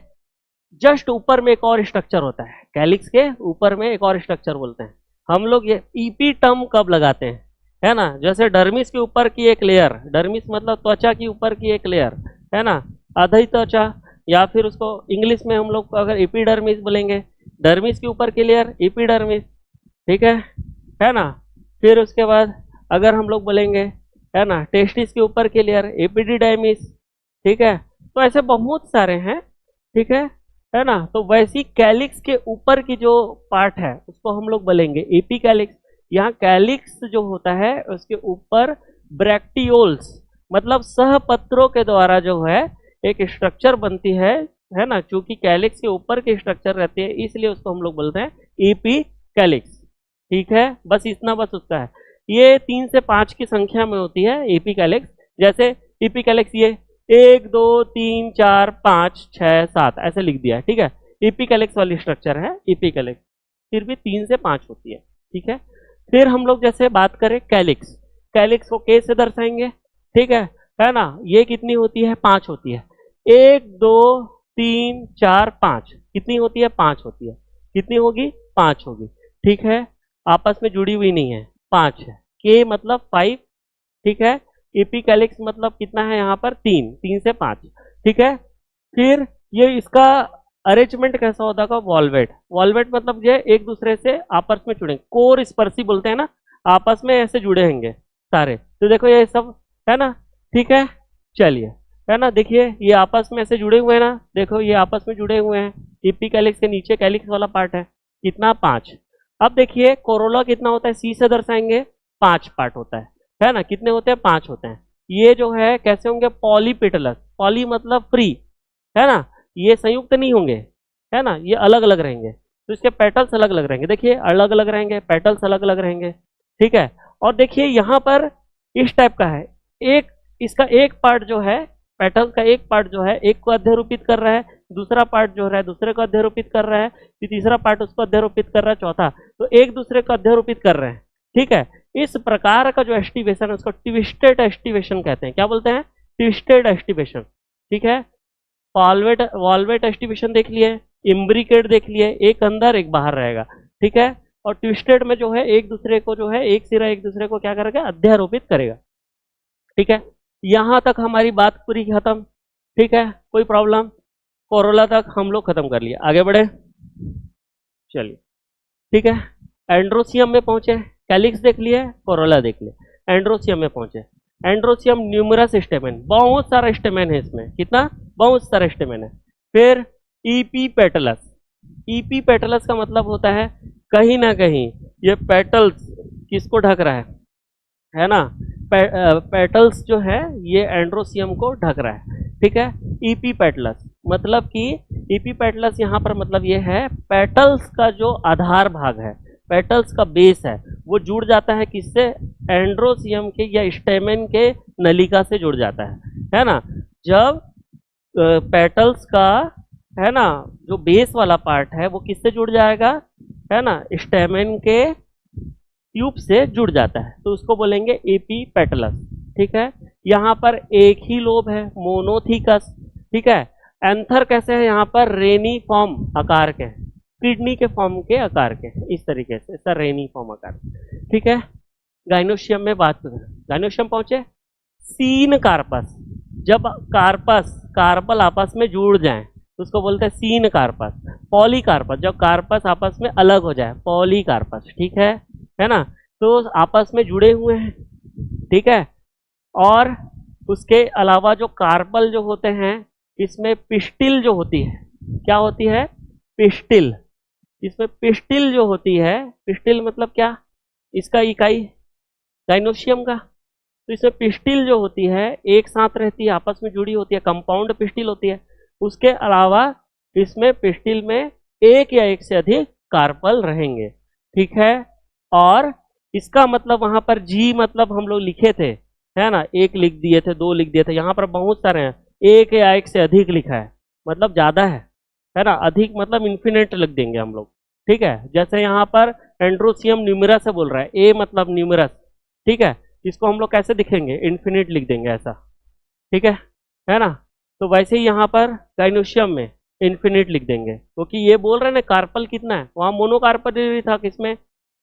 जस्ट ऊपर में एक और स्ट्रक्चर होता है, कैलिक्स के ऊपर में एक और स्ट्रक्चर बोलते हैं हम लोग, ये ईपी टर्म कब लगाते हैं, है ना, जैसे डर्मिस के ऊपर की एक लेयर, डर्मिस मतलब त्वचा की ऊपर की एक लेयर, है ना, आधी त्वचा, या फिर उसको इंग्लिश में हम लोग अगर एपिडर्मिस बोलेंगे, डर्मिस के ऊपर की लेयर एपिडर्मिस, ठीक है ना। फिर उसके बाद अगर हम लोग बोलेंगे, है ना, टेस्टिस के ऊपर की लेयर एपिडिडाइमिस, ठीक है। तो ऐसे बहुत सारे हैं, ठीक है ना। तो वैसी कैलिक्स के ऊपर की जो पार्ट है उसको हम लोग बोलेंगे एपी कैलिक्स। यहाँ कैलिक्स जो होता है उसके ऊपर ब्रैक्टियोल्स मतलब सहपत्रों के द्वारा जो है एक स्ट्रक्चर बनती है है ना, चूंकि कैलिक्स के ऊपर के स्ट्रक्चर रहते हैं इसलिए उसको हम लोग बोलते हैं एपी कैलिक्स। ठीक है, बस इतना बस उसका है। ये 3 से 5 की संख्या में होती है एपी कैलिक्स। जैसे एपी कैलिक्स ये 1 2 3 4 5 6 7 ऐसे लिख दिया, ठीक है, एपी कैलिक्स वाली स्ट्रक्चर है एपी कैलिक्स। फिर भी 3 से 5 होती है, ठीक है। फिर हम लोग जैसे बात करें कैलिक्स, कैलिक्स को के से दर्शाएंगे, ठीक है ना। ये कितनी होती है? 5 होती है। 1 2 3 4 5 कितनी होती है? 5 होती है। कितनी होगी? 5 होगी, ठीक है। आपस में जुड़ी हुई नहीं है, 5 है। के मतलब 5, ठीक है। एपी कैलिक्स मतलब कितना है यहाँ पर? 3, 3 से 5, ठीक है। फिर ये इसका अरेंजमेंट कैसा होता है? वॉल्वेट। वॉल्वेट मतलब ये एक दूसरे से आपस में जुड़े, कोर स्पर्शी बोलते हैं ना, आपस में ऐसे जुड़े होंगे सारे। तो देखो ये सब है ना, ठीक है। चलिए, है ना, देखिए ये आपस में ऐसे जुड़े हुए हैं ना, देखो ये आपस में जुड़े हुए हैं। एपी कैलिक्स के नीचे कैलिक्स वाला पार्ट है, कितना? 5। अब देखिए कोरोला कितना होता है? सी से दर्शाएंगे, 5 पार्ट होता है ना। कितने होते हैं? 5 होते हैं। ये जो है कैसे होंगे? पॉलीपेटलस। पॉली मतलब फ्री, है ना, ये संयुक्त नहीं होंगे, है ना, ये अलग अलग रहेंगे। तो इसके पेटल्स अलग अलग रहेंगे, देखिए अलग अलग रहेंगे, पेटल्स अलग अलग रहेंगे, ठीक है। और देखिए यहाँ पर इस टाइप का है, एक इसका एक पार्ट जो है, पेटल्स का एक पार्ट जो है एक को अध्यारोपित कर रहा है, दूसरा पार्ट जो है दूसरे को अध्यारोपित कर रहा है, फिर तीसरा पार्ट उसको अध्यारोपित कर रहा है, चौथा, तो एक दूसरे को अध्यारोपित कर रहे हैं, ठीक है। इस प्रकार का जो एस्टिवेशन है उसको ट्विस्टेड एस्टिवेशन कहते हैं। क्या बोलते हैं? ट्विस्टेड एस्टिवेशन, ठीक है। वॉल्वेट, वॉल्वेट एस्टिवेशन देख लिए, इम्ब्रिकेट देख लिए, एक अंदर एक बाहर रहेगा, ठीक है। और ट्विस्टेड में जो है एक दूसरे को जो है एक सिरा एक दूसरे को क्या करेगा? अध्यारोपित करेगा, ठीक है। यहां तक हमारी बात पूरी खत्म, ठीक है, कोई प्रॉब्लम? कोरोला तक हम लोग खत्म कर लिए, आगे बढ़े, चलिए, ठीक है। एंड्रोसियम में पहुंचे, कैलिक्स देख लिए, कोरोला देख लिए, एंड्रोसियम में पहुंचे। एंड्रोसियम न्यूमरस स्टेमेन, बहुत सारा स्टेमेन है इसमें, कितना? बहुत सारा स्टेमेन है। फिर ईपी पेटलस, ईपी पेटलस का मतलब होता है कहीं ना कहीं ये पेटल्स किसको ढक रहा है ना, पेटल्स जो है ये एंड्रोसियम को ढक रहा है, ठीक है। ईपी पेटलस मतलब कि ईपी पेटलस यहाँ पर मतलब ये है पेटल्स का जो आधार भाग है, पेटल्स का बेस है, वो जुड़ जाता है किससे? एंड्रोसियम के या स्टेमेन के नलिका से जुड़ जाता है ना। जब पेटल्स का, है ना, जो बेस वाला पार्ट है वो किससे जुड़ जाएगा? है ना, स्टेमेन के ट्यूब से जुड़ जाता है, तो उसको बोलेंगे एपी पेटलस, ठीक है। यहाँ पर एक ही लोब है, मोनोथीकस, ठीक है। एंथर कैसे है? यहाँ पर रेनी फॉर्म आकार के, किडनी के फॉर्म के आकार के, इस तरीके से इसका रेनी फॉर्म आकार, ठीक है। गाइनोशियम में बात करें, गाइनोशियम पहुंचे, सीन कार्पस। जब कार्पस कार्पल आपस में जुड़ जाए तो उसको बोलते हैं सीन कार्पस। पॉलीकार्पस, जब कार्पस आपस में अलग हो जाए, पॉलीकार्पस, ठीक है ना। तो आपस में जुड़े हुए हैं, ठीक है। और उसके अलावा जो कार्पल जो होते हैं, इसमें पिस्टिल जो होती है, क्या होती है? पिस्टिल। इसमें पिस्टिल जो होती है, पिस्टिल मतलब क्या? इसका इकाई गाइनोशियम का। तो इसमें पिस्टिल जो होती है एक साथ रहती है, आपस में जुड़ी होती है, कंपाउंड पिस्टिल होती है। उसके अलावा इसमें पिस्टिल में एक या एक से अधिक कार्पल रहेंगे, ठीक है। और इसका मतलब वहां पर जी मतलब हम लोग लिखे थे, है ना, एक लिख दिए थे, दो लिख दिए थे, यहाँ पर बहुत सारे हैं, एक या एक से अधिक लिखा है, मतलब ज्यादा है ना। अधिक मतलब इन्फिनिट लिख देंगे हम लोग, ठीक है। जैसे यहाँ पर एंड्रोसियम न्यूमेरस से बोल रहा है, ए मतलब न्यूमेरस, ठीक है। इसको हम लोग कैसे दिखेंगे? इन्फिनिट लिख देंगे ऐसा, ठीक है ना। तो वैसे ही यहाँ पर गाइनोशियम में इन्फिनिट लिख देंगे, क्योंकि ये बोल रहे हैं ना कार्पल कितना है, वहां मोनोकार्पल था किसमें?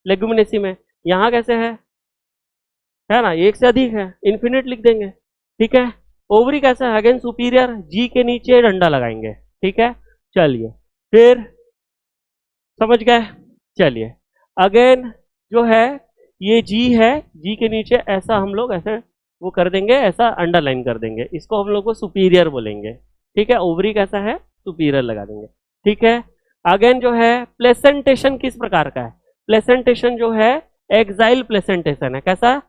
लेगुमिनेसी में। यहाँ कैसे है ना, एक से अधिक है, इन्फिनिट लिख देंगे, ठीक है। ओवरी कैसा है? अगेन सुपीरियर, जी के नीचे डंडा लगाएंगे, ठीक है। चलिए, फिर समझ गए? चलिए, अगेन जो है ये जी है, जी के नीचे ऐसा हम लोग ऐसे वो कर देंगे, ऐसा अंडरलाइन कर देंगे, इसको हम लोग को सुपीरियर बोलेंगे, ठीक है। ओवरी कैसा है? सुपीरियर लगा देंगे, ठीक है। अगेन जो है प्लेसेंटेशन किस प्रकार का है? प्लेसेंटेशन जो है एक्साइल प्लेसेंटेशन है, कैसा?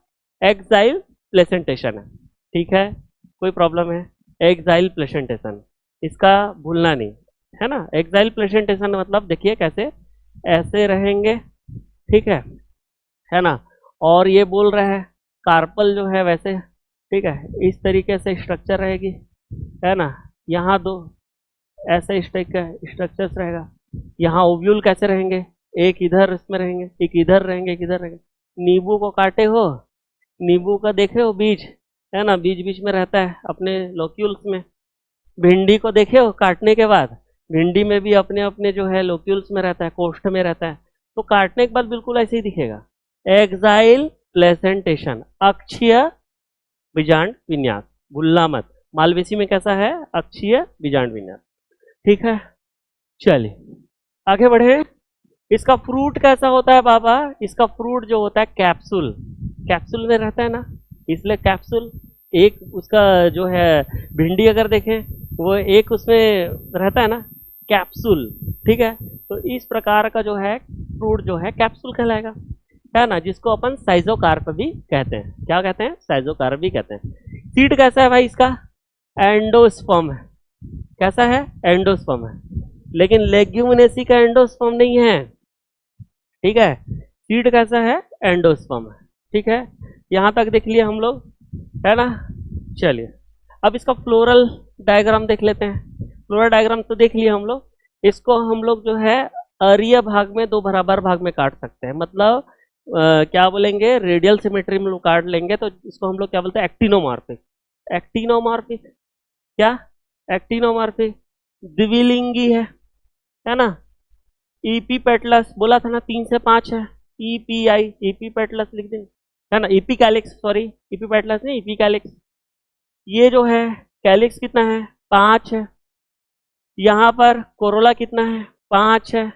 एक्साइल प्लेसेंटेशन है, ठीक है। कोई प्रॉब्लम है? एक्साइल प्लेसेंटेशन, इसका भूलना नहीं, है ना। एक्साइल प्रेजेंटेशन मतलब देखिए कैसे ऐसे रहेंगे, ठीक है ना। और ये बोल रहा है कार्पल जो है वैसे, ठीक है, इस तरीके से स्ट्रक्चर रहेगी, है ना। यहाँ दो ऐसे इस टाइप का स्ट्रक्चर्स रहेगा। यहाँ ओव्यूल कैसे रहेंगे, एक इधर इसमें रहेंगे, एक इधर रहेंगे, एक इधर रहेंगे। नींबू को काटे हो, नींबू का देखे हो बीज, है ना, बीच बीच में रहता है अपने लोक्यूल्स में। भिंडी को देखे हो काटने के बाद, भिंडी में भी अपने अपने जो है लोक्यूल्स में रहता है, कोष्ठ में रहता है। तो काटने के बाद बिल्कुल ऐसे ही दिखेगा। एक्साइल प्लेसेंटेशन, अक्षीय बीजांड विन्यास, भूलना मत। मालवेसी में कैसा है, अक्षीय बीजांड विन्यास, ठीक है। चलिए आगे बढ़े। इसका फ्रूट कैसा होता है बाबा, इसका फ्रूट जो होता है कैप्सूल, कैप्सूल में रहता है ना, इसलिए कैप्सूल। एक उसका जो है भिंडी अगर देखें वो एक उसमें रहता है ना कैप्सूल, ठीक है। तो इस प्रकार का जो है फ्रूट जो है कैप्सूल कहलाएगा, है ना, जिसको अपन साइजोकार्प भी कहते हैं। क्या कहते हैं, साइजोकार्प भी कहते हैं। सीड कैसा है भाई इसका, एंडोस्पर्म है। कैसा है, एंडोस्पर्म है। लेकिन लेग्यूमिनेसी का एंडोस्पर्म नहीं है, ठीक है। सीड कैसा है, एंडोस्पर्म है, ठीक है। यहां तक देख लिए हम लोग, है ना। चलिए अब इसका फ्लोरल डायग्राम देख लेते हैं। फ्लोरल डायग्राम तो देख लिए हम लोग, इसको हम लोग जो है अरीय भाग में दो बराबर भाग में काट सकते हैं। मतलब क्या बोलेंगे, रेडियल सिमेट्री में लोग काट लेंगे तो इसको हम लोग क्या बोलते हैं, एक्टिनोमॉर्फिक। एक्टिनोमॉर्फिक क्या, एक्टिनोमॉर्फिक द्विलिंगी है ना। ईपी पेटलस बोला था ना 3 से 5 है, ईपीआई ईपी पेटलस लिख देंगे, है ना। EP calyx, sorry EP petals नहीं, ईपी कैलिक्स। ये जो है कैलिक्स कितना है, 5 है। यहाँ पर कोरोला कितना है, 5 है।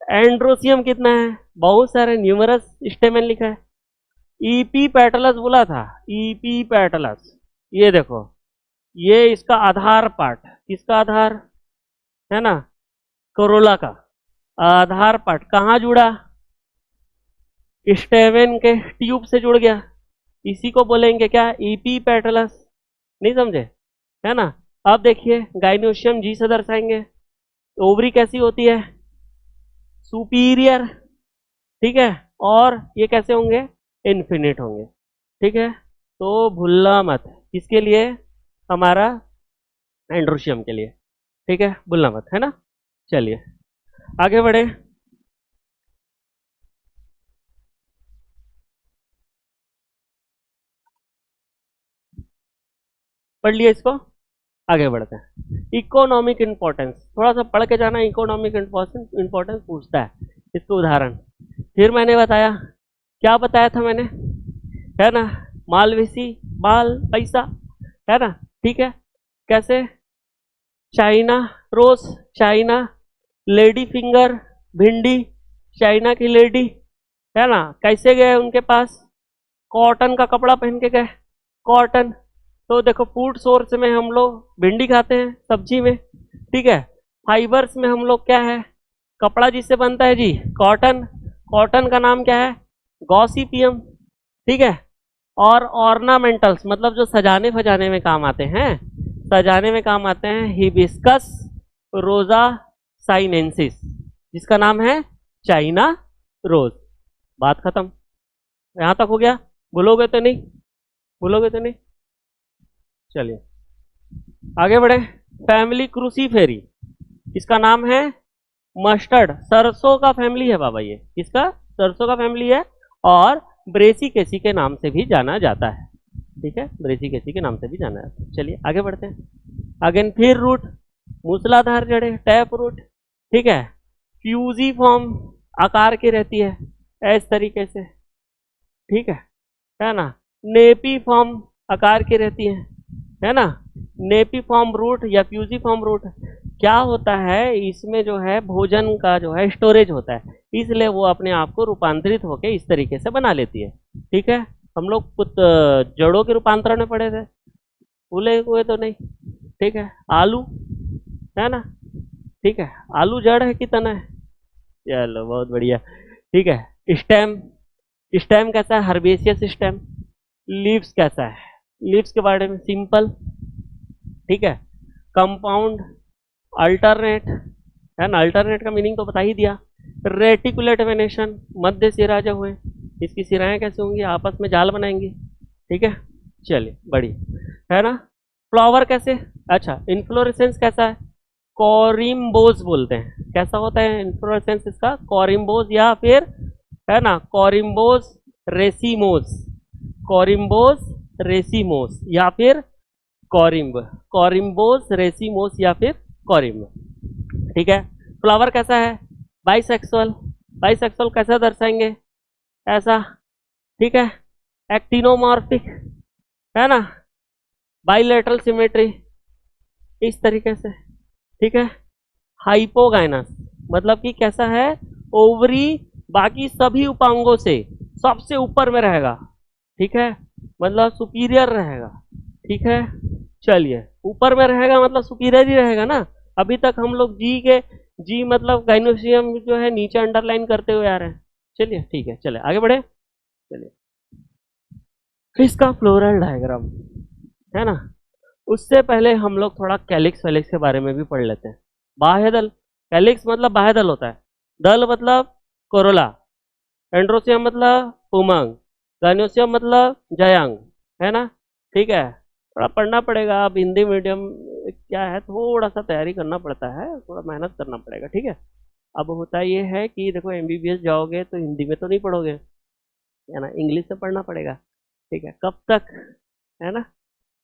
एंड्रोसियम कितना है, बहुत सारे न्यूमरस स्टेमेन लिखा है। ईपी पेटलस बोला था, ईपी पेटलस, ये देखो, ये इसका आधार पार्ट, किसका आधार, है ना, कोरोला का आधार पार्ट कहाँ जुड़ा, स्टेमेन के ट्यूब से जुड़ गया। इसी को बोलेंगे क्या, ईपी पेटलस। नहीं समझे, है ना। अब देखिए गाइनोशियम जी से दर्शाएंगे। ओवरी कैसी होती है, सुपीरियर, ठीक है। और ये कैसे होंगे, इन्फिनिट होंगे, ठीक है। तो भूलना मत, किसके लिए, हमारा एंड्रोशियम के लिए, ठीक है, भूलना मत, है ना। चलिए आगे बढ़े। पढ़ लिया इसको, आगे बढ़ते हैं। इकोनॉमिक इंपॉर्टेंस, थोड़ा सा पढ़ के जाना, इकोनॉमिक इंपॉर्टेंस पूछता है। इसको उदाहरण फिर मैंने बताया, क्या बताया था मैंने, है ना, मालवेसी, माल पैसा, है ना, ठीक है। कैसे, China rose, China lady finger, भिंडी चाइना की लेडी, है ना। कैसे गए उनके पास, कॉटन का कपड़ा पहन के गए, कॉटन। तो देखो फूड सोर्स में हम लोग भिंडी खाते हैं सब्जी में, ठीक है। फाइबर्स में हम लोग क्या है, कपड़ा जिससे बनता है जी, कॉटन। कॉटन का नाम क्या है, गॉसिपियम, ठीक है। और ऑर्नामेंटल्स मतलब जो सजाने फजाने में काम आते हैं, सजाने में काम आते हैं, हिबिस्कस रोजा साइनेंसिस, जिसका नाम है चाइना रोज। बात खत्म, यहां तक हो गया, भूलोगे तो नहीं, भूलोगे तो नहीं। चलिए आगे बढ़े। फैमिली क्रूसीफेरी, इसका नाम है मस्टर्ड, सरसों का फैमिली है बाबा ये, इसका सरसों का फैमिली है। और ब्रेसिकेसी के नाम से भी जाना जाता है, ठीक है, ब्रेसिकेसी के नाम से भी जाना जाता है। चलिए आगे बढ़ते हैं। अगेन फिर रूट, मूसलाधार जड़े, टैप रूट, ठीक है। फ्यूजी फॉर्म आकार की रहती है इस तरीके से, ठीक है ना। नेपी फॉर्म आकार की रहती है ना। नेपी फॉर्म रूट या फ्यूजी फॉर्म रूट क्या होता है, इसमें जो है भोजन का जो है स्टोरेज होता है, इसलिए वो अपने आप को रूपांतरित होकर इस तरीके से बना लेती है, ठीक है। हम लोग कुछ जड़ों के रूपांतरण में पढ़े थे, भूले हुए तो नहीं, ठीक है। आलू, है ना, ठीक है, आलू जड़ है कि तना है, चलो बहुत बढ़िया, ठीक है। स्टेम, स्टेम कैसा है, हर्बेशियस स्टेम। लीव्स कैसा है, लीव्स के बारे में सिंपल, ठीक है। कंपाउंड, अल्टरनेट, है ना, अल्टरनेट का मीनिंग तो बता ही दिया। रेटिकुलेट वेनेशन, मध्य सिरा जब हुए, इसकी सिराएं कैसे होंगी, आपस में जाल बनाएंगी, ठीक है। चलिए बढ़िया, है ना। फ्लावर कैसे, अच्छा इन्फ्लोरेसेंस कैसा है, कॉरिम्बोज बोलते हैं। कैसा होता है इन्फ्लोरेसेंस इसका, कॉरिम्बोज या फिर, है ना, कॉरिम्बोज रेसिमोस, कॉरिम्बोज रेसिमोस या फिर कॉरिम्ब, कॉरिम्बोज रेसिमोस या फिर कॉरिम्ब, ठीक है। फ्लावर कैसा है, बाइसेक्सुअल, बाइसेक्सुअल कैसा दर्शाएंगे, ऐसा, ठीक है। एक्टिनोमॉर्फिक, है ना, बाइलेटरल सिमेट्री, इस तरीके से, ठीक है। हाइपोगाइनस, मतलब कि कैसा है, ओवरी बाकी सभी उपांगों से सबसे ऊपर में रहेगा, ठीक है, मतलब सुपीरियर रहेगा, ठीक है। चलिए ऊपर में रहेगा मतलब सुपीरियर ही रहेगा ना। अभी तक हम लोग जी के, जी मतलब गाइनोसियम जो है नीचे अंडरलाइन करते हुए आ रहे हैं। चलिए ठीक है, चले आगे बढ़े। चलिए इसका फ्लोरल डायग्राम, है ना। उससे पहले हम लोग थोड़ा कैलिक्स वैलिक्स के बारे में भी पढ़ लेते हैं। बाह्य दल, कैलिक्स मतलब बाह्य दल होता है, दल मतलब कोरोला, एंड्रोसियम मतलब पुमंग, गाइनोसियम मतलब जयांग, है ना, ठीक है। थोड़ा पढ़ना पड़ेगा, अब हिंदी मीडियम क्या है, थोड़ा सा तैयारी करना पड़ता है, थोड़ा मेहनत करना पड़ेगा, ठीक है। अब होता ये है कि देखो एमबीबीएस जाओगे तो हिंदी में तो नहीं पढ़ोगे, है ना, इंग्लिश से पढ़ना पड़ेगा, ठीक है। कब तक, है ना,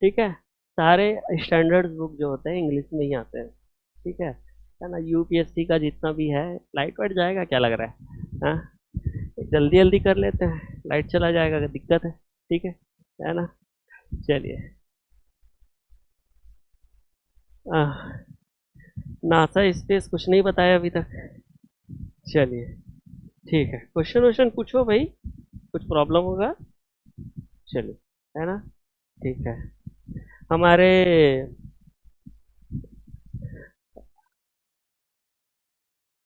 ठीक है। सारे स्टैंडर्ड बुक जो होते हैं इंग्लिश में ही आते हैं, ठीक है ना। यूपीएससी का जितना भी है, लाइट वाइट जाएगा क्या लग रहा है, हाँ जल्दी जल्दी कर लेते हैं, लाइट चला जाएगा अगर दिक्कत ठीक है ना। चलिए नासा स्पेस कुछ नहीं बताया अभी तक। चलिए ठीक है, क्वेश्चन वोश्चन पूछो भाई, कुछ प्रॉब्लम होगा, चलिए, है ना, ठीक है। हमारे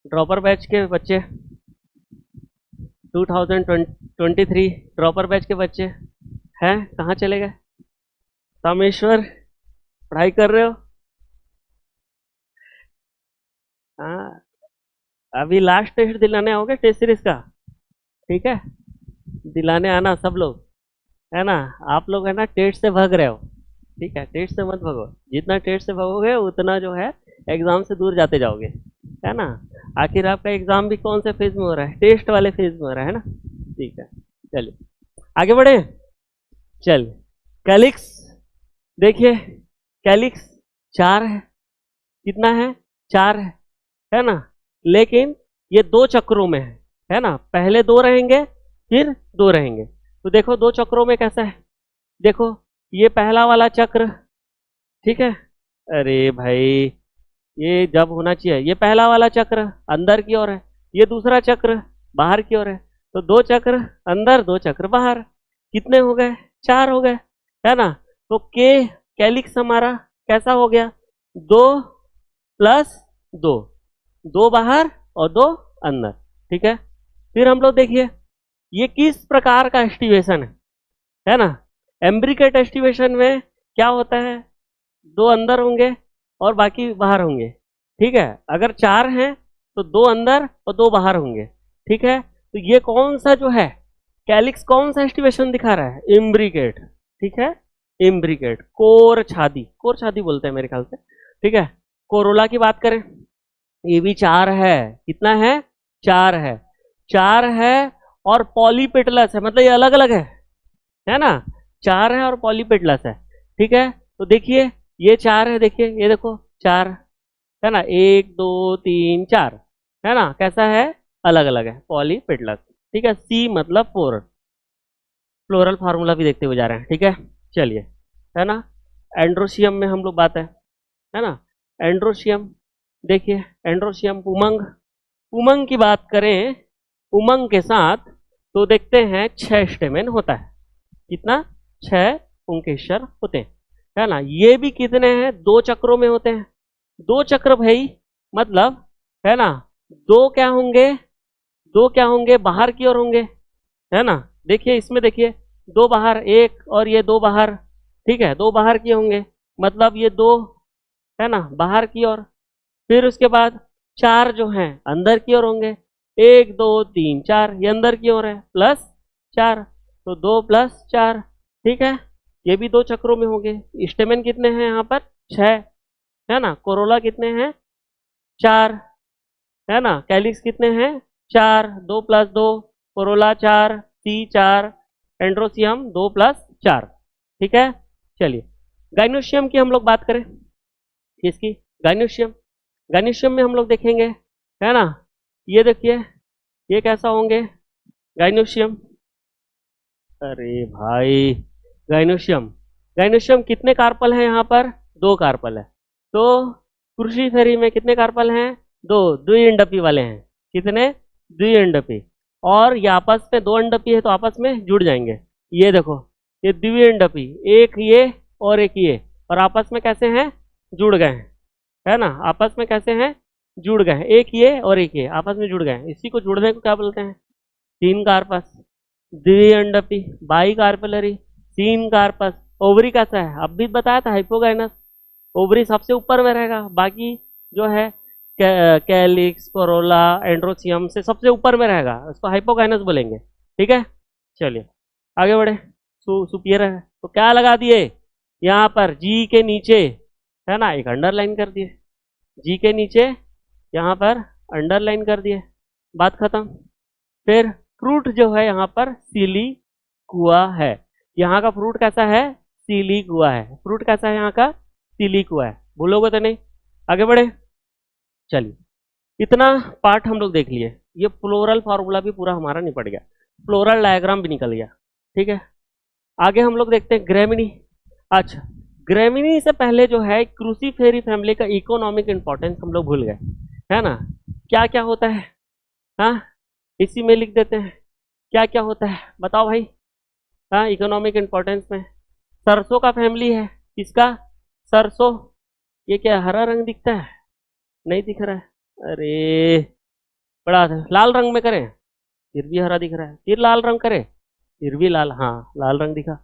ड्रॉपर बैच के बच्चे, 2023 ड्रॉपर बैच के बच्चे हैं, कहाँ चले गए, रामेश्वर पढ़ाई कर रहे हो, हाँ अभी लास्ट टेस्ट दिलाने आओगे टेस्ट सीरीज का, ठीक है, दिलाने आना सब लोग, है ना। आप लोग है ना टेस्ट से भाग रहे हो, ठीक है, टेस्ट से मत भागो, जितना टेस्ट से भागोगे उतना जो है एग्जाम से दूर जाते जाओगे, है ना। आखिर आपका एग्जाम भी कौन से फेज में हो रहा है, टेस्ट वाले फेज में हो रहा है ना, ठीक है। चलिए आगे बढ़े, चल कैलिक्स, देखिए कैलिक्स चार है, कितना है, चार है ना, लेकिन ये दो चक्रों में है ना, पहले दो रहेंगे फिर दो रहेंगे। तो देखो दो चक्रों में कैसा है, देखो ये पहला वाला चक्र, ठीक है, अरे भाई ये जब होना चाहिए, ये पहला वाला चक्र अंदर की ओर है, ये दूसरा चक्र बाहर की ओर है, तो दो चक्र अंदर दो चक्र बाहर, कितने हो गए, चार हो गए, है ना। तो के कैलिक्स हमारा कैसा हो गया, दो प्लस दो, दो बाहर और दो अंदर, ठीक है। फिर हम लोग देखिए ये किस प्रकार का एस्टिवेशन है ना। एम्ब्रिकेट एस्टिवेशन में क्या होता है, दो अंदर होंगे और बाकी बाहर होंगे, ठीक है। अगर चार हैं तो दो अंदर और दो बाहर होंगे, ठीक है। तो ये कौन सा जो है कैलिक्स कौन सा एस्टिवेशन दिखा रहा है, इम्ब्रिकेट, ठीक है, इम्ब्रिकेट, कोर छादी, कोर छादी बोलते हैं मेरे ख्याल से, ठीक है। कोरोला की बात करें, ये भी चार है, कितना है, चार है, चार है, और पॉलीपेटलस है, मतलब ये अलग अलग है ना, चार है और पॉलीपेटलस है, ठीक है। तो देखिए ये चार है, देखिए ये देखो चार, है ना, एक दो तीन चार, है ना, कैसा है, अलग अलग है, पॉलीपेटलस, ठीक है। सी मतलब फोर, फ्लोरल फार्मूला भी देखते हुए जा रहे हैं, ठीक है। चलिए, है ना, एंड्रोशियम में हम लोग बात है ना, एंड्रोशियम, देखिए एंड्रोशियम पुमंग, पुमंग की बात करें, उमंग के साथ तो देखते हैं छह स्टेमेन होता है, कितना, छह पुंकेश्वर होते हैं, है ना। ये भी कितने हैं, दो चक्रों में होते हैं, दो चक्र भाई, मतलब, है ना, दो क्या होंगे, दो क्या होंगे बाहर की ओर होंगे, है ना। देखिए इसमें देखिए दो बाहर एक और ये दो बाहर, ठीक है, दो बाहर के होंगे, मतलब ये दो है ना, बाहर की ओर। फिर उसके बाद 4 जो हैं अंदर की ओर होंगे, 1 2 3 4, ये अंदर की ओर है, +4, तो 2 + 4, ठीक है। ये भी 2 चक्रों में होंगे। स्टेमेन कितने हैं यहाँ पर? 6, है ना। कोरोला कितने हैं? 4, है ना। कैलिक्स कितने हैं? 4, 2 + 2, कोरोला 4, सी 4, एंड्रोसियम 2 + 4, ठीक है। चलिए, गाइनोशियम की हम लोग बात करें, किसकी? गाइनोशियम। गाइनोशियम में हम लोग देखेंगे, है ना, ये देखिए, ये कैसा होंगे गाइनोशियम? अरे भाई, गाइनोशियम, गाइनोशियम कितने कार्पल हैं यहाँ पर? 2 कार्पल है। तो क्रूसीफेरी में कितने कार्पल हैं? 2, द्विअंडपी वाले हैं। कितने? द्विअंडपी। और ये आपस में 2 अंडपी है तो आपस में जुड़ जाएंगे। ये देखो, ये द्विअंडपी, एक ये और एक ये, और आपस में कैसे हैं? जुड़ गए हैं, है ना। आपस में कैसे हैं? जुड़ गए हैं, एक ये और एक ये आपस में जुड़ गए हैं। इसी को जुड़ने को क्या बोलते हैं? 3 कार्पस। द्विअंडपी, बाई कार्पेलरी, 3 कार्पस। ओवरी कैसा है? अब भी बताया था, हाइपोगाइनस। ओवरी सबसे ऊपर में रहेगा, बाकी जो है कैलिक्स, कोरोला, एंड्रोसियम से सबसे ऊपर में रहेगा, उसको हाइपोगाइनस बोलेंगे, ठीक है। चलिए आगे बढ़े। सुपियर है तो क्या लगा दिए यहाँ पर? जी के नीचे, है ना, एक अंडरलाइन कर दिए। जी के नीचे यहाँ पर अंडरलाइन कर दिए, बात खत्म। फिर फ्रूट जो है यहाँ पर सिलिकुआ है। यहाँ का फ्रूट कैसा है? सिलिकुआ है। फ्रूट कैसा है यहाँ का? सिलिकुआ है। भूलोगे तो नहीं। आगे बढ़े। चलिए, इतना पार्ट हम लोग देख लिए। ये फ्लोरल फार्मूला भी पूरा हमारा निपट गया, फ्लोरल डायग्राम भी निकल गया, ठीक है। आगे हम लोग देखते हैं ग्रेमिनी। अच्छा, ग्रेमिनी से पहले जो है क्रूसीफेरी फैमिली का इकोनॉमिक इंपॉर्टेंस हम लोग भूल गए, है ना। क्या क्या होता है? हाँ, इसी में लिख देते हैं, क्या क्या होता है बताओ भाई। हाँ, इकोनॉमिक इंपॉर्टेंस में सरसों का फैमिली है। किसका? सरसों। ये क्या हरा रंग दिखता है? नहीं दिख रहा है, अरे बड़ा लाल रंग में करें, फिर भी हरा दिख रहा है। फिर लाल रंग करें, फिर भी लाल, हाँ लाल रंग दिखा,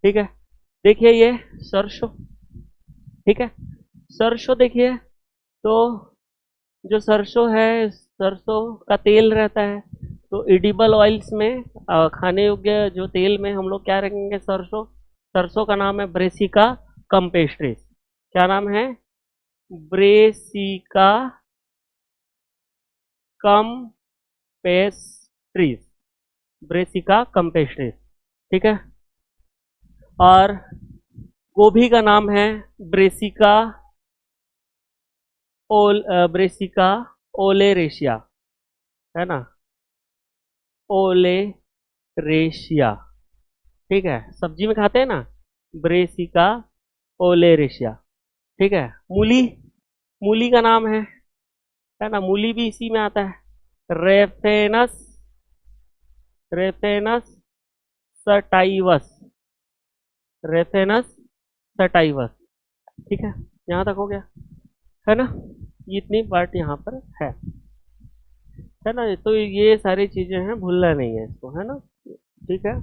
ठीक है। देखिए ये सरसों, ठीक है। सरसों देखिए, तो जो सरसों है, सरसों का तेल रहता है, तो एडिबल ऑयल्स में, खाने योग्य जो तेल में हम लोग क्या रखेंगे? सरसों। सरसों का नाम है ब्रेसिका कम्पेस्ट्रिस। क्या नाम है? ब्रेसिका कम्पेस्ट्रिस, ब्रेसिका कम्पेस्ट्रिस, ठीक है। और गोभी का नाम है ब्रेसिका ब्रेसिका ओलेरेशिया, है ना, ओलेरेशिया, ठीक है। सब्जी में खाते हैं ना, ब्रेसिका ओलेरेशिया, ठीक है। मूली, मूली का नाम है ना, मूली भी इसी में आता है, Raphanus, Raphanus sativus, Raphanus sativus, ठीक है। यहाँ तक हो गया, है ना। ये इतनी पार्ट यहाँ पर है ना। तो ये सारी चीजें हैं, भूलना नहीं है इसको, है ना, ठीक है।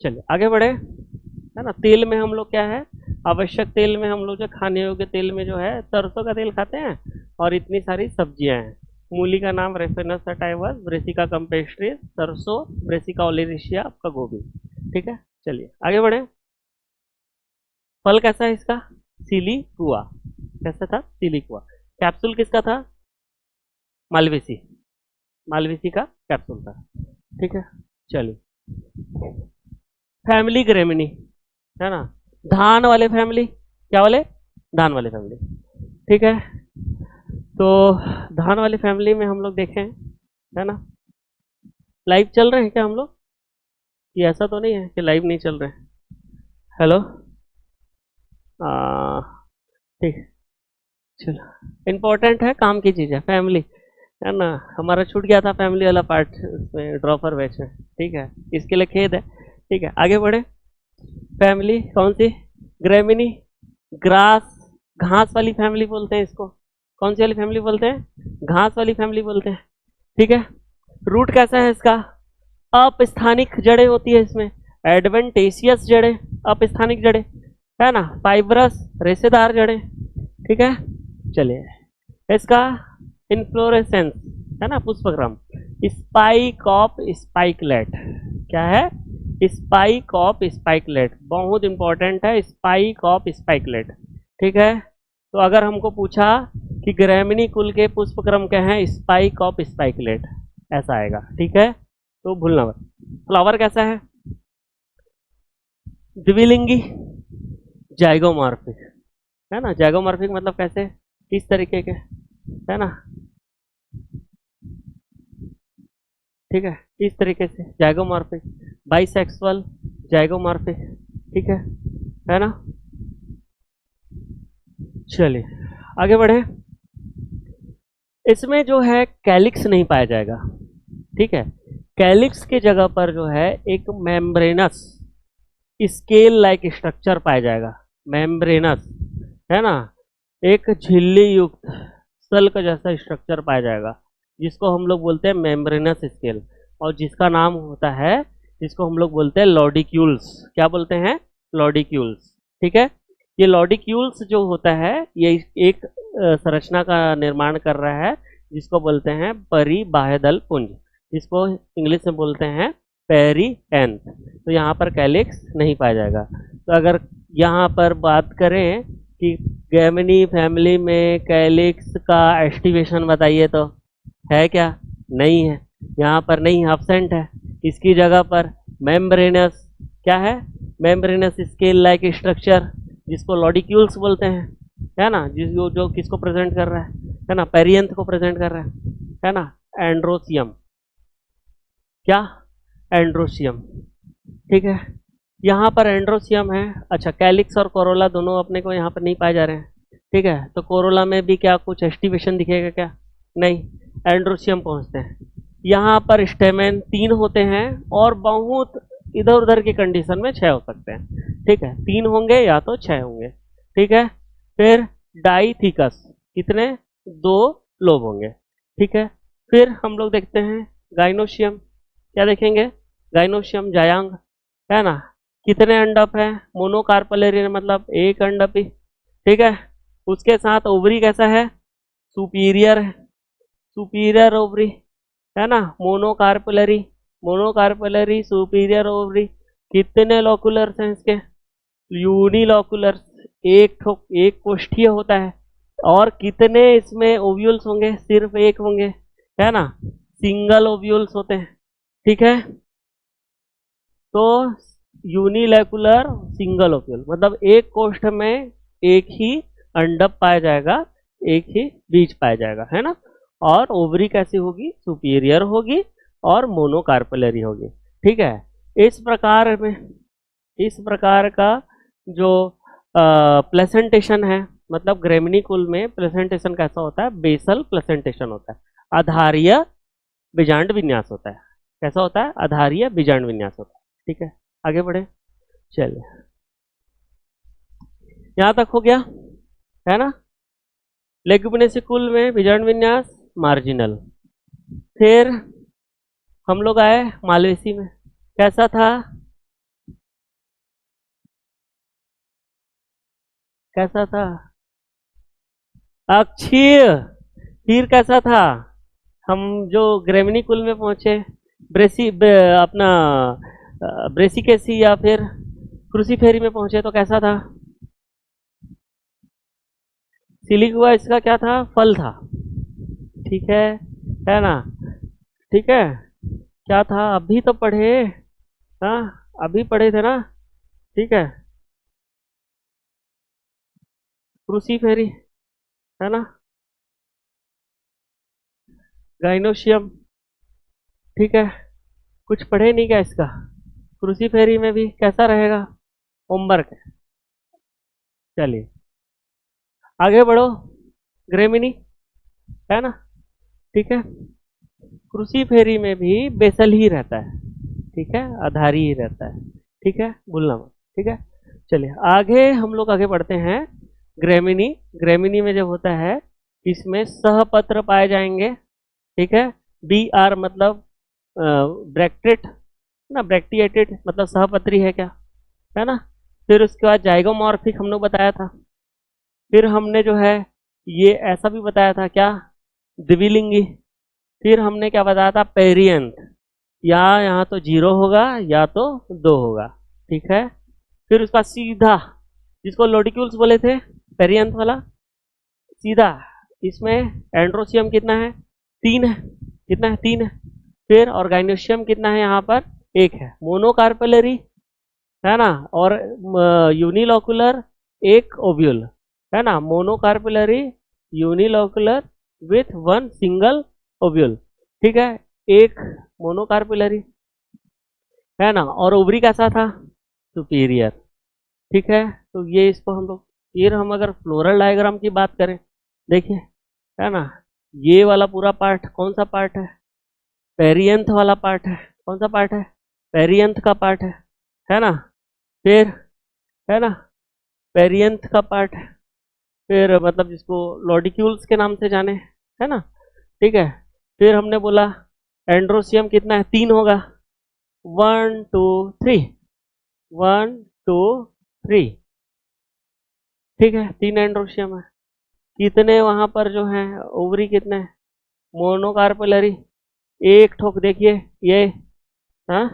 चलिए आगे बढ़े, है ना। तेल में हम लोग क्या है? आवश्यक तेल में हम लोग जो खाने योग्य तेल में जो है सरसों का तेल खाते हैं, और इतनी सारी सब्जियां हैं। मूली का नाम रेफेनस सटाइवस, ब्रेसिका कम्पेस्ट्रिस, सरसों, ब्रेसिका ओलेरिशिया, आपका गोभी, ठीक है। चलिए आगे बढ़े। फल कैसा है इसका? सिलिकुआ। कैसा था? सिलिकुआ। कैप्सूल किसका था? मालवेसी, मालवेसी का कैप्सूल था, ठीक है। चलिए, फैमिली ग्रेमिनी, है ना, धान वाले फैमिली। क्या वाले? धान वाले फैमिली, ठीक है। तो धान वाली फैमिली में हम लोग देखें, है ना, लाइव चल रहे हैं क्या हम लोग? ये ऐसा तो नहीं है कि लाइव नहीं चल रहे हैं? हेलो, ठीक, चलो, इम्पोर्टेंट है, काम की चीज़ है फैमिली, है ना। हमारा छूट गया था फैमिली वाला पार्ट उसमें, ड्रॉपर बैच में, ठीक है। इसके लिए खेद है, ठीक है। आगे बढ़े। फैमिली कौन सी? ग्रेमिनी, ग्रास, घास वाली फैमिली बोलते हैं इसको। कौन सी वाली फैमिली बोलते हैं? घास वाली फैमिली बोलते हैं, ठीक है। रूट कैसा है इसका? अपस्थानिक जड़ें होती है इसमें, एडवेंटेशियस जड़ें, अपस्थानिक जड़ें, है ना। फाइब्रस, रेशेदार जड़ें, ठीक है। चलिए इसका इन्फ्लोरेसेंस है ना, पुष्पक्रम, स्पाइक ऑफ स्पाइकलेट, क्या है, स्पाइक ऑफ स्पाइकलेट, बहुत इंपॉर्टेंट है, स्पाइक ऑफ स्पाइकलेट। ठीक है, तो अगर हमको पूछा कि ग्रैमिनी कुल के पुष्पक्रम क्या हैं, स्पाइक ऑफ स्पाइकलेट, ऐसा आएगा। ठीक है, तो भूलना मत। फ्लावर कैसा है, द्विलिंगी, जाइगोमॉर्फिक, है ना, जाइगोमॉर्फिक मतलब कैसे, इस तरीके के, है ना, ठीक है, इस तरीके से जाइगोमॉर्फिक, बाइसेक्सुअल, जाइगोमॉर्फिक, ठीक है ना। चलिए आगे बढ़े। इसमें जो है कैलिक्स नहीं पाया जाएगा। ठीक है, कैलिक्स के जगह पर जो है एक मेम्ब्रेनस स्केल लाइक स्ट्रक्चर पाया जाएगा, मेम्ब्रेनस, है ना, एक झिल्ली युक्त सल्क जैसा स्ट्रक्चर पाया जाएगा, जिसको हम लोग बोलते हैं मेम्ब्रेनस स्केल, और जिसका नाम होता है, जिसको हम लोग बोलते हैं लॉडिक्यूल्स। क्या बोलते हैं, लॉडिक्यूल्स। ठीक है, ये लॉडिक्यूल्स जो होता है ये एक संरचना का निर्माण कर रहा है, जिसको बोलते हैं परिबाह्यदल पुंज, जिसको इंग्लिश में बोलते हैं पेरीएंथ। तो यहाँ पर कैलिक्स नहीं पाया जाएगा। तो अगर यहाँ पर बात करें कि गेमिनी फैमिली में कैलिक्स का एस्टिवेशन बताइए, तो है क्या, नहीं है, यहाँ पर नहीं, एब्सेंट है। इसकी जगह पर मेम्ब्रेनस, क्या है, मेम्ब्रेनस स्केल लाइक स्ट्रक्चर, जिसको लॉडिक्यूल्स बोलते हैं, है ना, जिस जो किसको प्रेजेंट कर रहा है ना, पेरियंथ को प्रेजेंट कर रहा है ना, एंड्रोसियम, क्या, एंड्रोसियम। ठीक है, यहाँ पर एंड्रोसियम है। अच्छा, कैलिक्स और कोरोला दोनों अपने को यहाँ पर नहीं पाए जा रहे हैं। ठीक है, तो कोरोला में भी क्या कुछ एस्टिवेशन दिखेगा क्या, नहीं, एंड्रोसियम पहुँचते हैं। यहाँ पर स्टेमेन 3 होते हैं और बहुत इधर उधर की कंडीशन में 6 हो सकते हैं। ठीक है, 3 होंगे या तो 6 होंगे। ठीक है, फिर डाइथिकस, कितने, 2 लोब होंगे। ठीक है, फिर हम लोग देखते हैं गाइनोशियम, क्या देखेंगे, गाइनोशियम जायांग, है ना, कितने अंडप है, मोनोकार्पलेरियन मतलब एक अंडप ही। ठीक है, उसके साथ ओवरी कैसा है, सुपीरियर है, सुपीरियर ओवरी, है ना, मोनोकार्पलरी, मोनोकार्पलरी सुपीरियर ओवरी। कितने लॉकुलर्स हैं इसके, यूनिलॉकुलर्स, एक कोष्ठीय होता है। और कितने इसमें ओव्यूल्स होंगे, सिर्फ एक होंगे, है ना, सिंगल ओव्यूल्स होते हैं। ठीक है, तो यूनिलैकुलर सिंगल ओव्यूल मतलब एक कोष्ठ में एक ही अंडप पाया जाएगा, एक ही बीज पाया जाएगा, है ना। और ओवरी कैसी होगी, सुपीरियर होगी और मोनोकार्पलरी होगी। ठीक है, इस प्रकार में, इस प्रकार का जो प्लेसेंटेशन है, मतलब ग्रेमिनी कुल में प्लेसेंटेशन कैसा होता है, बेसल प्लेसेंटेशन होता है, आधारीय बीजांड विन्यास होता है। कैसा होता है, आधारीय बीजांड विन्यास होता है। ठीक है, आगे बढ़े। चलिए यहां तक हो गया, है ना। लेग्यूमिनेसी कुल में बीजांड विन्यास मार्जिनल। फिर हम लोग आए मालवेसी में, कैसा था, कैसा था, अक्षीय। फिर कैसा था, हम जो ग्रेमिनी कुल में पहुंचे, अपना ब्रेसिकेसी या फिर क्रूसीफेरी में पहुंचे तो कैसा था, सिलिकुआ इसका क्या था, फल था। ठीक है ना, ठीक है, क्या था, अभी तो पढ़े, हाँ अभी पढ़े थे ना। ठीक है, क्रूसीफेरी, है ना, गाइनोशियम। ठीक है, कुछ पढ़े नहीं क्या इसका, क्रूसीफेरी में भी कैसा रहेगा, होमवर्क। चलिए आगे बढ़ो, ग्रेमिनी, है ना, ठीक है, क्रूसीफेरी में भी बेसल ही रहता है। ठीक है, आधारी ही रहता है। ठीक है, भूलना मत। ठीक है, चलिए आगे हम लोग आगे बढ़ते हैं। ग्रेमिनी, ग्रेमिनी में जब होता है, इसमें सहपत्र पाए जाएंगे। ठीक है, बी आर मतलब ब्रैक्टेट ना, ब्रैक्टिएटेड मतलब सहपत्री है क्या, है ना। फिर उसके बाद जाइगोमॉर्फिक हम लोग बताया था, फिर हमने जो है ये ऐसा भी बताया था क्या, द्विलिंगी। फिर हमने क्या बताया था, पेरियंथ, या यहाँ तो 0 होगा या तो 2 होगा, ठीक है। फिर उसका सीधा, जिसको लोडिक्यूल्स बोले थे, पेरियंथ वाला, सीधा इसमें एंड्रोसियम कितना है, 3 है। कितना है, 3 है। फिर ऑर्गेनोशियम कितना है यहाँ पर, 1 है। मोनोकार्पेलरी है ना, और यूनिलोकुलर, एक ओव्यूल है ना, monocarpellary unilocular with 1 single ovule, ठीक है, एक मोनोकार्पेलरी है ना। और ओवरी कैसा था, सुपीरियर, ठीक है। तो ये इसको हम लोग, फिर हम अगर फ्लोरल डायग्राम की बात करें, देखिए, है ना, ये वाला पूरा पार्ट कौन सा पार्ट है, पेरियंथ वाला पार्ट है। कौन सा पार्ट है, पेरियंथ का पार्ट है ना। फिर, है ना, पेरियंथ का पार्ट है। फिर मतलब जिसको लॉडिक्यूल्स के नाम से जाने, है ना, ठीक है। फिर हमने बोला एंड्रोसियम कितना है, 3 होगा, 1 2 3, 1 2 3, ठीक है, 3 एंड्रोसियम है। कितने वहां पर जो है ओवरी कितने हैं, मोनोकार्पेलरी, एक ठोक देखिए, ये, हाँ,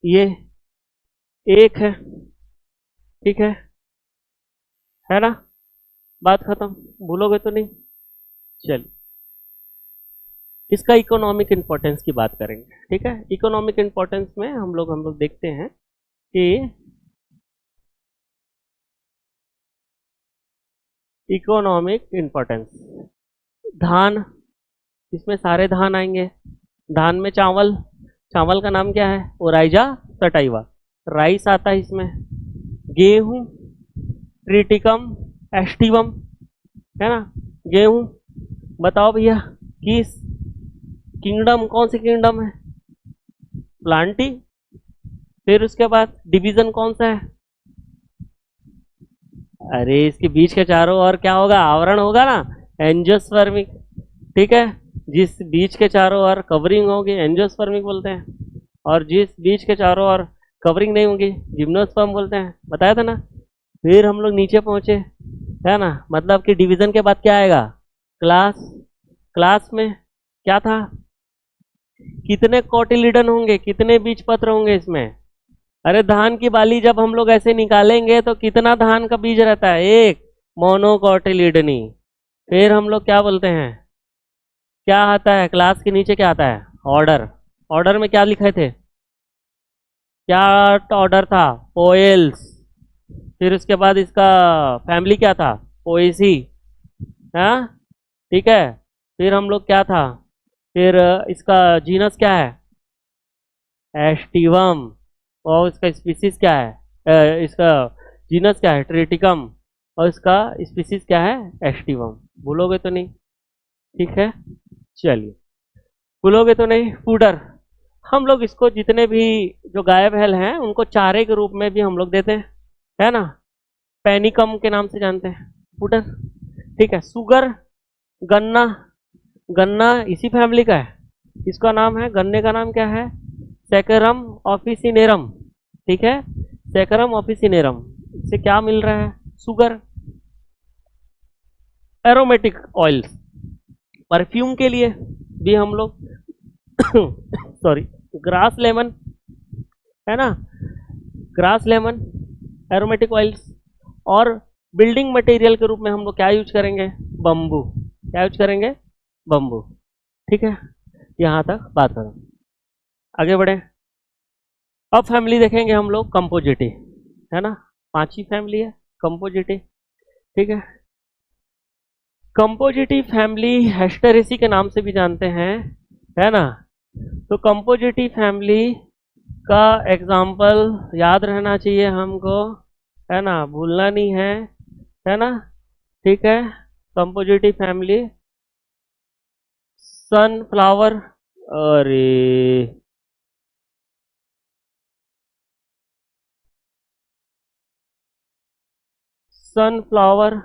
ये एक है, ठीक है ना, बात खत्म, भूलोगे तो नहीं। चलिए, इसका इकोनॉमिक इंपॉर्टेंस की बात करेंगे, ठीक है। इकोनॉमिक इंपॉर्टेंस में हम लोग देखते हैं कि इकोनॉमिक इंपॉर्टेंस, धान, इसमें सारे धान आएंगे। धान में चावल, चावल का नाम क्या है, ओराइजा सटाइवा। राइस आता है इसमें, गेहूं, ट्रिटिकम, एस्टिवम, है ना, गेहूं। बताओ भैया, किस किंगडम, कौन सी किंगडम है, प्लांटी। फिर उसके बाद डिवीजन कौन सा है, अरे इसके बीच के चारों ओर क्या होगा, आवरण होगा ना, एंजियोस्पर्मिक, ठीक है। जिस बीच के चारों ओर कवरिंग होगी एंजियोस्पर्मिक बोलते हैं, और जिस बीच के चारों ओर कवरिंग नहीं होगी जिम्नोस्पर्म बोलते हैं, बताया था ना। फिर हम लोग नीचे पहुंचे, है ना, मतलब कि डिवीजन के बाद क्या आएगा, क्लास। क्लास में क्या था, कितने कोटिलीडन होंगे, कितने बीज पत्र होंगे इसमें। अरे धान की बाली जब हम लोग ऐसे निकालेंगे तो कितना धान का बीज रहता है, एक, मोनोकोटिलीडनी। फिर हम लोग क्या बोलते हैं, क्या आता है क्लास के नीचे, क्या आता है, ऑर्डर। ऑर्डर में क्या लिखे थे, क्या ऑर्डर था, पोएल्स। फिर उसके बाद इसका फैमिली क्या था, पोएसी, हाँ, ठीक है। फिर हम लोग क्या था, फिर इसका जीनस क्या है, एस्टिवम। और इसका स्पीसीज क्या है, इसका जीनस क्या है, ट्रिटिकम। और इसका स्पीसीज क्या है, एस्टिवम। भूलोगे तो नहीं, ठीक है। चलिए, भूलोगे तो नहीं। फूडर, हम लोग इसको जितने भी जो गाय बैल हैं उनको चारे के रूप में भी हम लोग देते हैं, है ना, पैनिकम के नाम से जानते हैं, फूडर, ठीक है। सुगर, गन्ना, गन्ना इसी फैमिली का है, इसका नाम है, गन्ने का नाम क्या है, सैकरम ऑफिसिनेरम, ठीक है, सैकरम ऑफिसिनेरम। इससे क्या मिल रहा है, सुगर। एरोमेटिक ऑयल्स, परफ्यूम के लिए भी हम लोग सॉरी, ग्रास लेमन, है ना, ग्रास लेमन, एरोमेटिक ऑयल्स। और बिल्डिंग मटेरियल के रूप में हम लोग क्या यूज करेंगे, बम्बू। क्या यूज करेंगे, बम्बू, ठीक है। यहाँ तक बात करो, आगे बढ़े। अब फैमिली देखेंगे हम लोग, कंपोजिटी, है ना, 5 ही फैमिली है कंपोजिटी, ठीक है। कंपोजिटी फैमिली हेस्टेरेसी के नाम से भी जानते हैं, है ना। तो कंपोजिटी फैमिली का एग्जाम्पल याद रहना चाहिए हमको, है ना, भूलना नहीं है ना, ठीक है। कंपोजिटी फैमिली, सनफ्लावर, अरे सनफ्लावर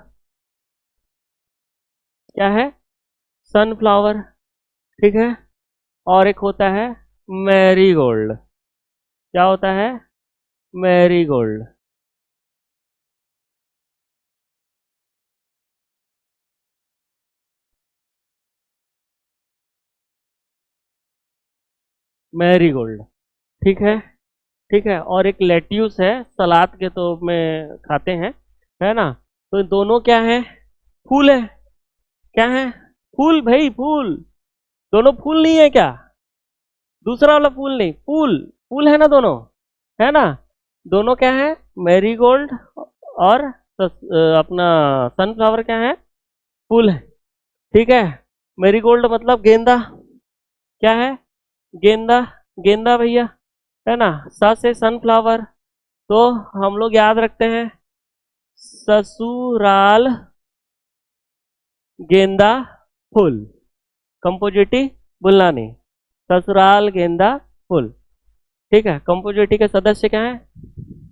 क्या है, सनफ्लावर, ठीक है। और एक होता है मैरीगोल्ड, क्या होता है, मैरीगोल्ड, मैरीगोल्ड। ठीक है, ठीक है। और एक लेट्यूस है, सलाद के तो में खाते हैं, है ना। तो दोनों क्या है? फूल है। क्या है? फूल भाई, फूल। दोनों फूल नहीं है क्या? दूसरा वाला फूल नहीं, फूल। फूल है ना दोनों, है ना। दोनों क्या है? मैरीगोल्ड और अपना सनफ्लावर क्या है? फूल है। ठीक है। मैरीगोल्ड मतलब गेंदा। क्या है? गेंदा। गेंदा भैया, है ना। स से सनफ्लावर। तो हम लोग याद रखते हैं, ससुराल गेंदा फूल। कंपोजिटी भूलना नहीं, ससुराल गेंदा फूल। ठीक है। कंपोजिटी के सदस्य क्या है?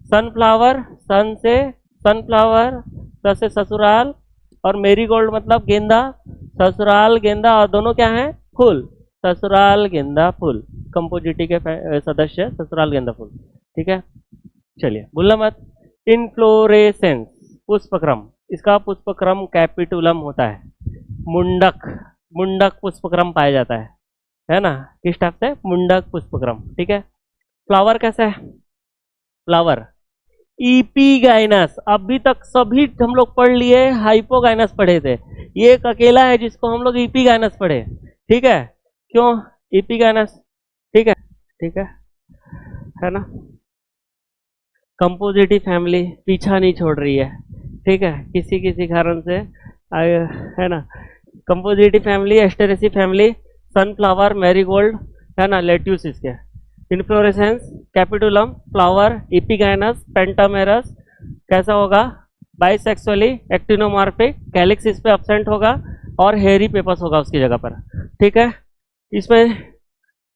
सनफ्लावर, सन से सनफ्लावर, स से ससुराल, और मेरीगोल्ड मतलब गेंदा। ससुराल गेंदा, और दोनों क्या है? फूल। ससुराल गेंदा फूल। कंपोजिटी के सदस्य ससुराल गेंदा फूल। ठीक है। चलिए, भूलना मत। इनफ्लोरेसेंस, पुष्पक्रम। इसका पुष्पक्रम कैपिटुलम होता है। मुंडक, मुंडक पुष्पक्रम पाया जाता है ना। किस टाइप से? मुंडक पुष्पक्रम। ठीक है। फ्लावर कैसा है? फ्लावर ईपीगाइनस। अभी तक सभी हम लोग पढ़ लिए, हाइपोगाइनस पढ़े थे। ये एक अकेला है जिसको हम लोग ईपीगाइनस पढ़े। ठीक है। क्यों ईपीगाइनस? ठीक है, ठीक है ना। कंपोजिटी फैमिली पीछा नहीं छोड़ रही है। ठीक है, किसी किसी कारण से है ना। Compositae family, Asteraceae family, sunflower, marigold, है ना, लेट्यूस इसके। Inflorescence, capitulum, flower, epigynous, pentamerous. कैसा होगा? बाइसेक्सुअली, एक्टिनोमॉर्फिक, कैलिक्स इस पे अब्सेंट होगा, और हेयरी पेपस होगा उसकी जगह पर। ठीक है। इसमें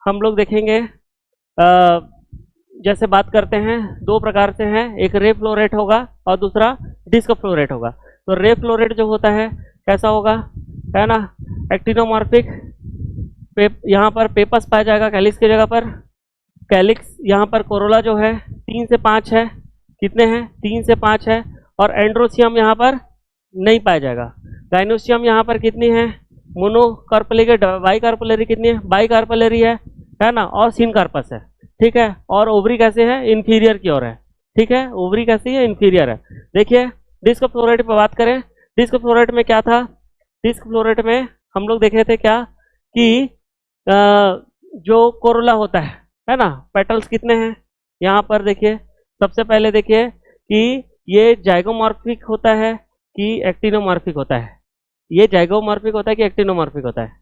हम लोग देखेंगे, जैसे बात करते हैं, दो प्रकार से हैं, एक रे फ्लोरेट होगा और दूसरा डिस्क फ्लोरेट होगा। तो रे फ्लोरेट जो होता है कैसा होगा? है ना, एक्टिनोमॉर्फिक। यहाँ पर पेपस पाया जाएगा कैलिक्स की जगह पर। कैलिक्स यहाँ पर कोरोला जो है 3 से 5 है। कितने हैं? 3 से 5 है। और एंड्रोसियम यहाँ पर नहीं पाया जाएगा। गाइनोसियम यहाँ पर कितनी है? मोनोकार्पली के बाई कार्पलरी कितनी है? बाई कार्पलरी है ना। और सिनकार्पस है। ठीक है। और ओवरी कैसे है? इन्फीरियर की ओर है। ठीक है, ओवरी कैसी है? इन्फीरियर है। देखिए, डिस्क फ्लोरेट पर बात करें। डिस्क फ्लोरेट में क्या था? डिस्क फ्लोरेट में हम लोग देखे थे क्या कि जो कोरोला होता है ना, पेटल्स कितने हैं? यहाँ पर देखिए, सबसे पहले देखिए कि ये जाइगोमॉर्फिक होता है कि एक्टिनोमॉर्फिक होता है। ये जाइगोमॉर्फिक होता है कि एक्टिनोमॉर्फिक होता है?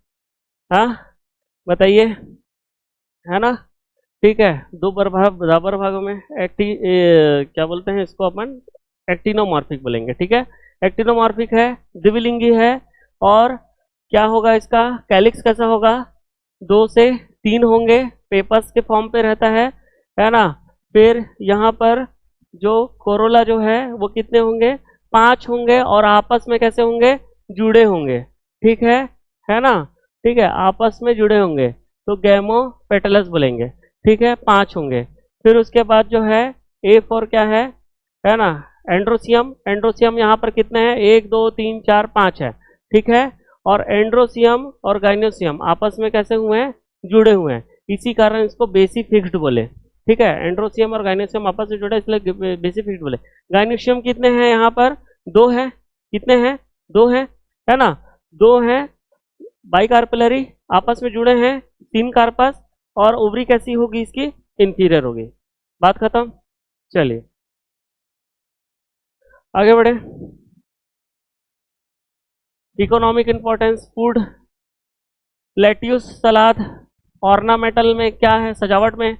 हाँ, बताइए, है ना। ठीक है। दो बराबर भागों में क्या बोलते हैं इसको अपन? एक्टिनोमॉर्फिक बोलेंगे। ठीक है। एक्टिनोमॉर्फिक है, द्विलिंगी है। और क्या होगा इसका? कैलिक्स कैसा होगा? 2 से 3 होंगे, पेपर्स के फॉर्म पे रहता है ना। फिर यहाँ पर जो कोरोला जो है वो कितने होंगे? 5 होंगे, और आपस में कैसे होंगे? जुड़े होंगे। ठीक है ना। ठीक है, आपस में जुड़े होंगे, तो गैमो पेटलस बोलेंगे। ठीक है, 5 होंगे। फिर उसके बाद जो है ए फॉर क्या है ना, एंड्रोसियम। एंड्रोसियम यहाँ पर कितने हैं? 1 2 3 4 5 है। ठीक है। और एंड्रोसियम और गाइनोसियम आपस में कैसे हुए हैं? जुड़े हुए हैं। इसी कारण इसको बेसी फिक्स्ड बोले। ठीक है, एंड्रोसियम और गाइनोसियम आपस में जुड़े इसलिए बेसी फिक्स्ड बोले। गाइनोसियम कितने हैं यहाँ पर? 2 है। कितने हैं? 2 हैं, है ना। 2 हैं, बाई कार्पलरी, आपस में जुड़े हैं, 3 कार्पस। और ओवरी कैसी होगी इसकी? इंफीरियर होगी। बात खत्म। चलिए आगे बढ़े। इकोनॉमिक इंपॉर्टेंस, फूड, लेट्यूस, सलाद। ऑर्नामेंटल में क्या है? सजावट में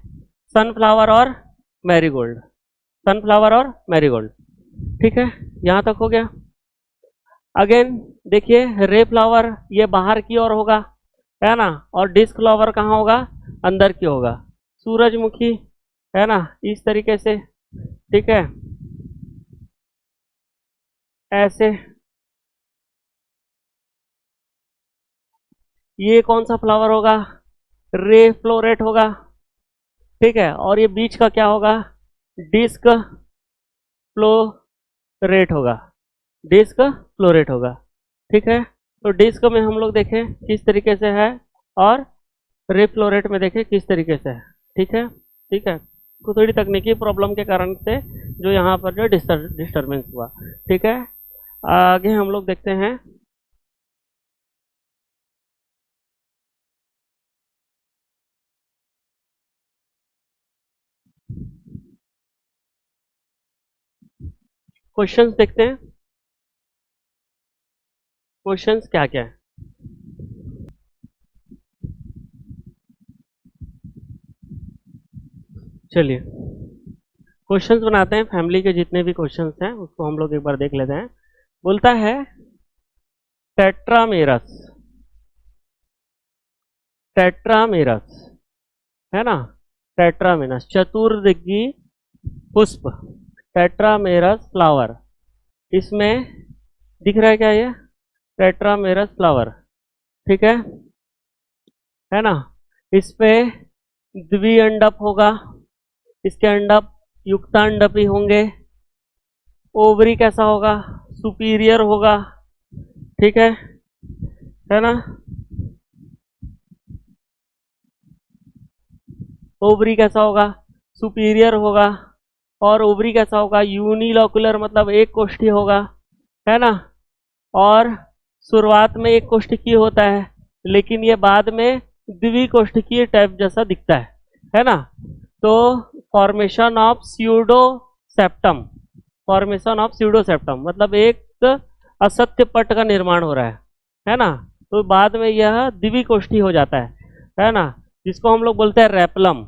सनफ्लावर और मैरीगोल्ड। सनफ्लावर और मैरीगोल्ड। ठीक है, यहाँ तक हो गया। अगेन देखिए, रे फ्लावर ये बाहर की ओर होगा, है ना। और डिस्क फ्लावर कहाँ होगा? अंदर की होगा। सूरजमुखी, है ना, इस तरीके से। ठीक है, ऐसे। ये कौन सा फ्लावर होगा? रे फ्लोरेट होगा। ठीक है। और ये बीच का क्या होगा? डिस्क फ्लोरेट होगा। डिस्क फ्लोरेट होगा। ठीक है। तो डिस्क में हम लोग देखें किस तरीके से है, और रिफ्लो रेट में देखिए किस तरीके से है। ठीक है, ठीक है। तो थोड़ी तकनीकी प्रॉब्लम के कारण से जो यहाँ पर जो डिस्टर्बेंस हुआ। ठीक है, आगे हम लोग देखते हैं। क्वेश्चंस देखते हैं, क्वेश्चंस क्या क्या है। चलिए क्वेश्चंस बनाते हैं, फैमिली के जितने भी क्वेश्चंस हैं उसको हम लोग एक बार देख लेते हैं। बोलता है टेट्रामेरस, टेट्रामेरस है ना, टेट्रामेरस चतुर्दिगी पुष्प, टेट्रामेरस फ्लावर, इसमें दिख रहा है क्या ये टेट्रामेरस फ्लावर। ठीक है ना। इस पे द्विअंडप होगा, इसके अंडप युक्तांडपी होंगे, ओवरी कैसा होगा सुपीरियर होगा। ठीक है ना। ओवरी कैसा होगा सुपीरियर होगा, और ओवरी कैसा होगा यूनिलॉकुलर मतलब एक कोष्ठी होगा, है ना। और शुरुआत में एक कोष्ठकीय होता है, लेकिन ये बाद में द्विकोष्ठकीय टाइप जैसा दिखता है ना। तो formation of pseudo septum, formation of pseudo septum मतलब एक असत्य पट का निर्माण हो रहा है ना। तो बाद में यह द्विकोष्ठी हो जाता है ना, जिसको हम लोग बोलते हैं रेपलम।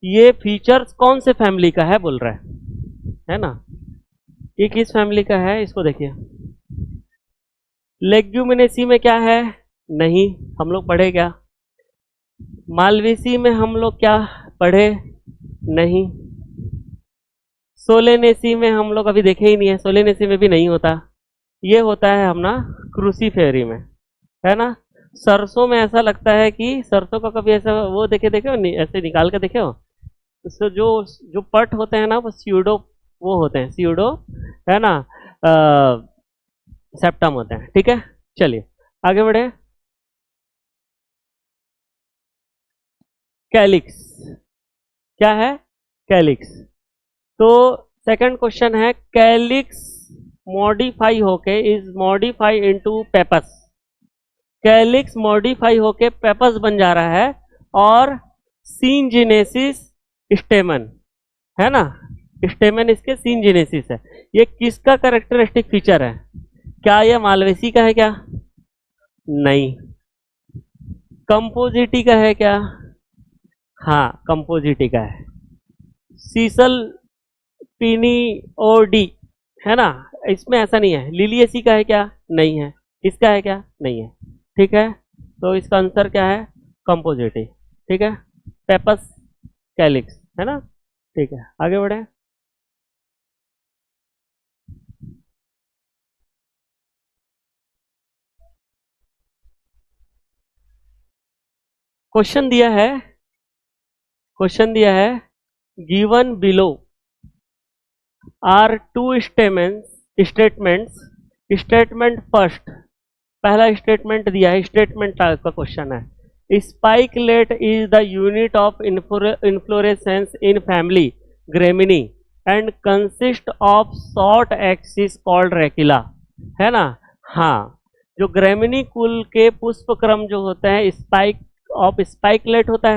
ये फीचर्स कौन से फैमिली का है बोल रहा है ना। ये किस फैमिली का है इसको देखिए। लेग्यूमिनेसी में क्या है नहीं, हम लोग पढ़े क्या। मालवेसी में हम लोग क्या पढ़े नहीं। सोलेनेसी में हम लोग अभी देखे ही नहीं है, सोलेनेसी में भी नहीं होता। ये होता है हम ना क्रूसीफेरी में, है ना। सरसों में ऐसा लगता है कि सरसों का कभी ऐसा वो देखे हो ऐसे निकाल के देखे हो। तो जो जो पट होते हैं ना वो स्यूडो, वो होते हैं स्यूडो, है ना, सेप्टम होते हैं। ठीक है, चलिए आगे बढ़े। कैलिक्स क्या है, कैलिक्स। तो सेकंड क्वेश्चन है कैलिक्स मॉडिफाई होके is modify into pappus, calyx modify होके पेपस बन जा रहा है, और सीनजिनेसिस स्टेमन, है ना, स्टेमन इसके सीनजिनेसिस है। ये किसका कैरेक्टरिस्टिक फीचर है, क्या ये मालवेसी का है क्या नहीं, कंपोजिटी का है क्या हाँ कंपोजिटी का है। सीसल पिनिओडी है ना, इसमें ऐसा नहीं है। लिलियसी का है क्या नहीं है, इसका है क्या नहीं है। ठीक है, तो इसका आंसर क्या है कंपोजिटी। ठीक है, पेपस कैलिक्स है ना। ठीक है, आगे बढ़े। क्वेश्चन दिया है, क्वेश्चन दिया है given below are two statements, statement first, पहला स्टेटमेंट दिया है, स्टेटमेंट टाइप का क्वेश्चन है। Spikelet is the unit of inflorescence in family Gramineae and consist of short axis called rachilla, है ना। हाँ, जो ग्रेमिनी कुल के पुष्प क्रम जो होते हैं स्पाइक ऑफ स्पाइकलेट होता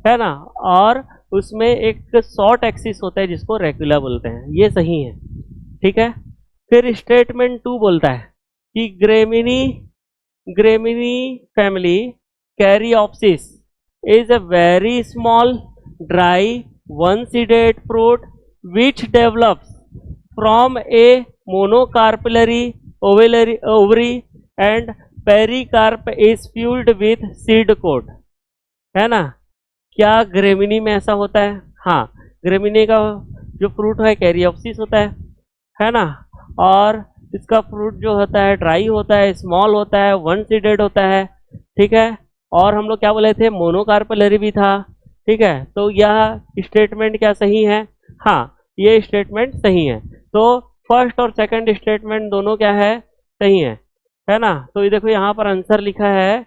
है ना, और उसमें एक शॉर्ट एक्सिस होता है जिसको रेक्युला बोलते हैं, ये सही है। ठीक है, फिर स्टेटमेंट टू बोलता है कि Gramineae Gramineae family caryopsis is a very small dry one seeded fruit which develops from a monocarpellary ovary and pericarp is filled with seed coat, है ना। क्या ग्रेमिनी में ऐसा होता है हाँ, ग्रेमिनी का जो फ्रूट है कैरियोप्सिस होता है ना, और इसका फ्रूट जो होता है ड्राई होता है, स्मॉल होता है, वन सीडेड होता है। ठीक है, और हम लोग क्या बोले थे मोनोकार्पेलरी भी था। ठीक है, तो यह स्टेटमेंट क्या सही है हाँ, ये स्टेटमेंट सही है। तो फर्स्ट और सेकंड स्टेटमेंट दोनों क्या है सही है ना। तो ये देखो यहाँ पर आंसर लिखा है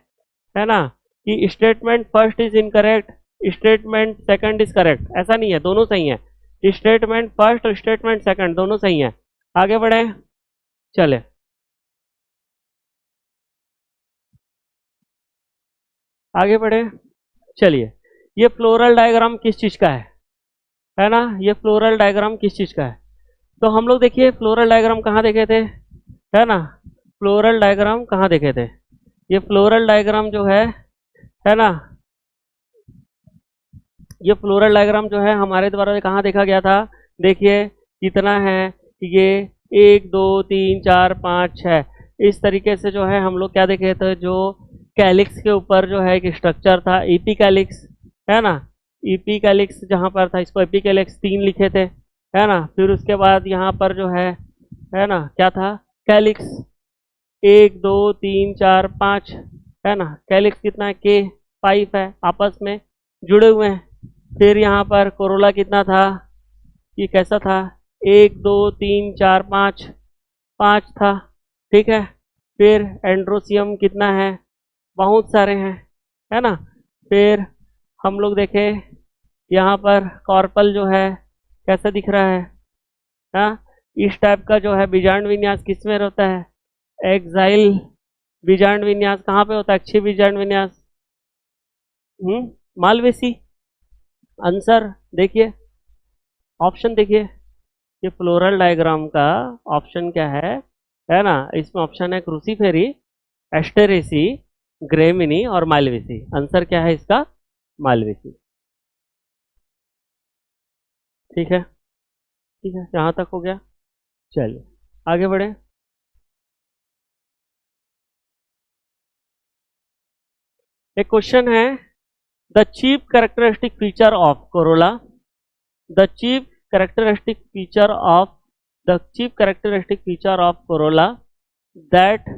ना, कि statement first is incorrect, statement second is correct, ऐसा नहीं है, दोनों सही है। स्टेटमेंट फर्स्ट और स्टेटमेंट सेकंड दोनों सही है। आगे बढ़े, चले। आगे बढ़े, चलिए। ये फ्लोरल डायग्राम किस चीज का है ना? ये फ्लोरल डायग्राम किस चीज का है? तो हम लोग देखिए फ्लोरल डायग्राम कहाँ देखे थे, है ना? फ्लोरल डायग्राम कहाँ देखे थे? ये फ्लोरल डायग्राम जो है ना, ये फ्लोरल डायग्राम जो है हमारे द्वारा कहाँ देखा गया था? देखिए कितना है ये, 1 2 3 4 5 6, इस तरीके से जो है हम लोग क्या देखे थे, जो कैलिक्स के ऊपर जो है एक स्ट्रक्चर था ईपी कैलिक्स, है ना? ईपी कैलिक्स जहाँ पर था, इसको ईपी कैलिक्स 3 लिखे थे, है ना? फिर उसके बाद यहाँ पर जो है ना, क्या था? कैलिक्स 1 2 3 4 5, है ना? कैलिक्स कितना है? के 5 है, आपस में जुड़े हुए हैं। फिर यहाँ पर कोरोला कितना था? ये कैसा था? 1 2 3 4 5, 5 था, ठीक है। फिर एंड्रोसियम कितना है? बहुत सारे हैं, है ना? फिर हम लोग देखे यहाँ पर कॉर्पल जो है कैसा दिख रहा है? हाँ, इस टाइप का जो है बीजांड विन्यास किस में रहता है? एक्साइल बीजांड विन्यास कहाँ पे होता है? अक्षीय बीजांड विन्यास, मालवेसी। आंसर देखिए, ऑप्शन देखिए, ये फ्लोरल डायग्राम का ऑप्शन क्या है ना? इसमें ऑप्शन है क्रूसीफेरी, एस्टेरेसी, ग्रेमिनी और मालवेसी। आंसर क्या है इसका? मालवेसी। ठीक है, ठीक है, यहाँ तक हो गया। चलिए आगे बढ़े। एक क्वेश्चन है, the chief characteristic feature of Corolla, the chief characteristic feature of the chief characteristic feature of corolla that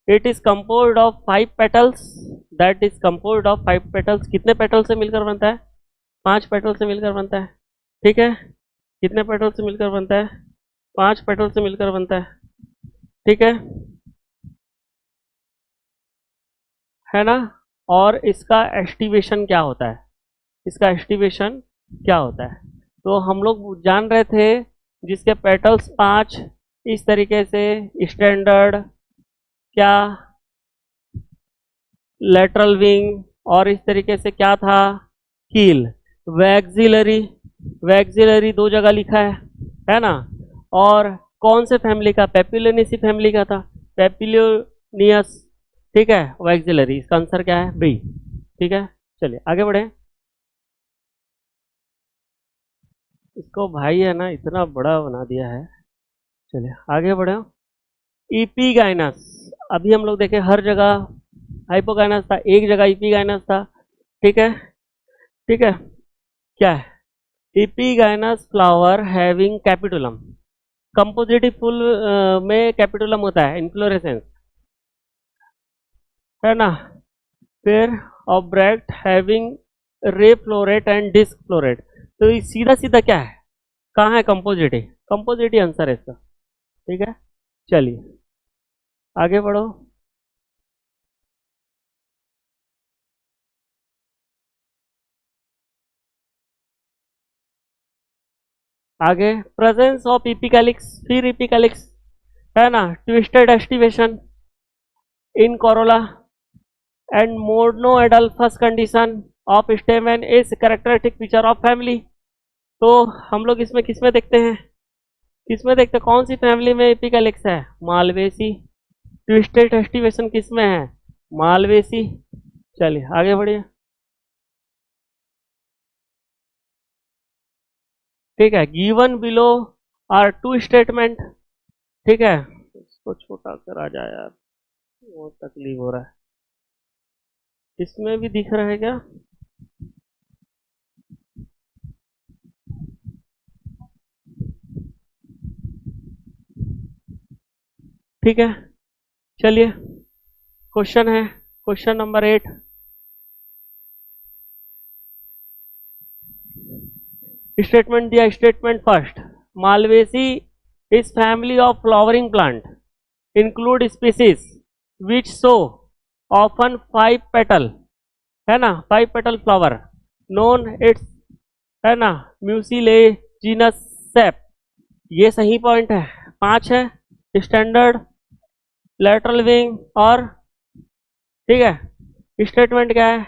it is composed of 5 petals, that is composed of 5 petals। कितने पेटल से मिलकर बनता है? 5 पेटल से मिलकर बनता है, ठीक है। कितने पेटल से मिलकर बनता है? 5 पेटल से मिलकर बनता है, ठीक है ना? और इसका एस्टिवेशन क्या होता है? इसका एस्टिवेशन क्या होता है? तो हम लोग जान रहे थे जिसके पेटल्स 5 इस तरीके से, स्टैंडर्ड क्या, लेटरल विंग, और इस तरीके से क्या था? कील। वैक्सिलरी, वैक्सिलरी 2 जगह लिखा है ना? और कौन से फैमिली का? पेपिलोनेसी फैमिली का था, पेपिलोनियस, ठीक है। वैक्सिलरी, इसका आंसर क्या है? बी, ठीक है। चलिए आगे बढ़े। इसको भाई है ना इतना बड़ा बना दिया है। चलिए आगे बढ़े। इपीगाइनस, अभी हम लोग देखे हर जगह हाइपोगाइनस था, एक जगह इपीगाइनस था, ठीक है, ठीक है। क्या है? इपीगाइनस फ्लावर हैविंग कैपिटुलम, कंपोजिटिव फूल में कैपिटुलम होता है, इन्फ्लोरेसेंस, है ना? फिर object having ray floret and disc floret. तो ये सीधा सीधा क्या है? कहाँ है? कंपोजिटी, कंपोजिटी आंसर है इसका, ठीक है। चलिए आगे बढ़ो। आगे प्रेजेंस ऑफ इपिकैलिक्स, फिर इपिकैलिक्स, है ना? Twisted aestivation in Corolla and mono adelphous condition of stamen is characteristic feature of family. तो हम लोग इसमें किसमें देखते हैं? किसमें देखते हैं? कौन सी फैमिली में इपिकैलिक्स है? मालवेसी। ट्विस्टेड एस्टिवेशन किसमें है? मालवेसी। चलिए आगे बढ़िए, ठीक है। गिवन बिलो आर 2 स्टेटमेंट, ठीक है। इसको छोटा करा जाए यार, बहुत तकलीफ हो रहा है। इसमें भी दिख रहा है क्या? ठीक है, चलिए क्वेश्चन है, क्वेश्चन नंबर 8। स्टेटमेंट दिया, statement first, Malvaceae is family of flowering plant, include species which show often 5 petal है ना, 5 पेटल फ्लावर, नोन इट्स, है ना, म्यूसिलेजिनस सेप। ये सही पॉइंट है, 5 है। स्टैंडर्ड, लेटरल विंग और, ठीक है, स्टेटमेंट क्या है,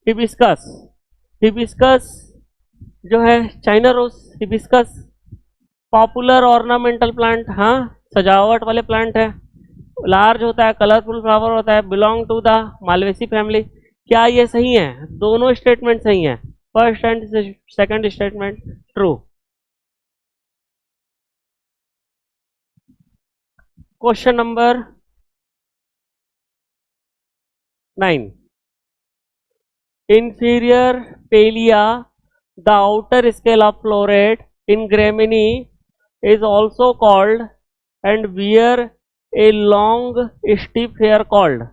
हिबिस्कस। हिबिस्कस जो है China rose, hibiscus popular ornamental plant, हाँ, सजावट वाले प्लांट है, लार्ज होता है, कलरफुल फ्लावर होता है, belong to the Malvaceae family. क्या ये सही है? दोनों स्टेटमेंट सही है, first and second statement true. Question number 9, inferior palia, the outer scale of floret in Gremini is also called and wear a long stiff hair called,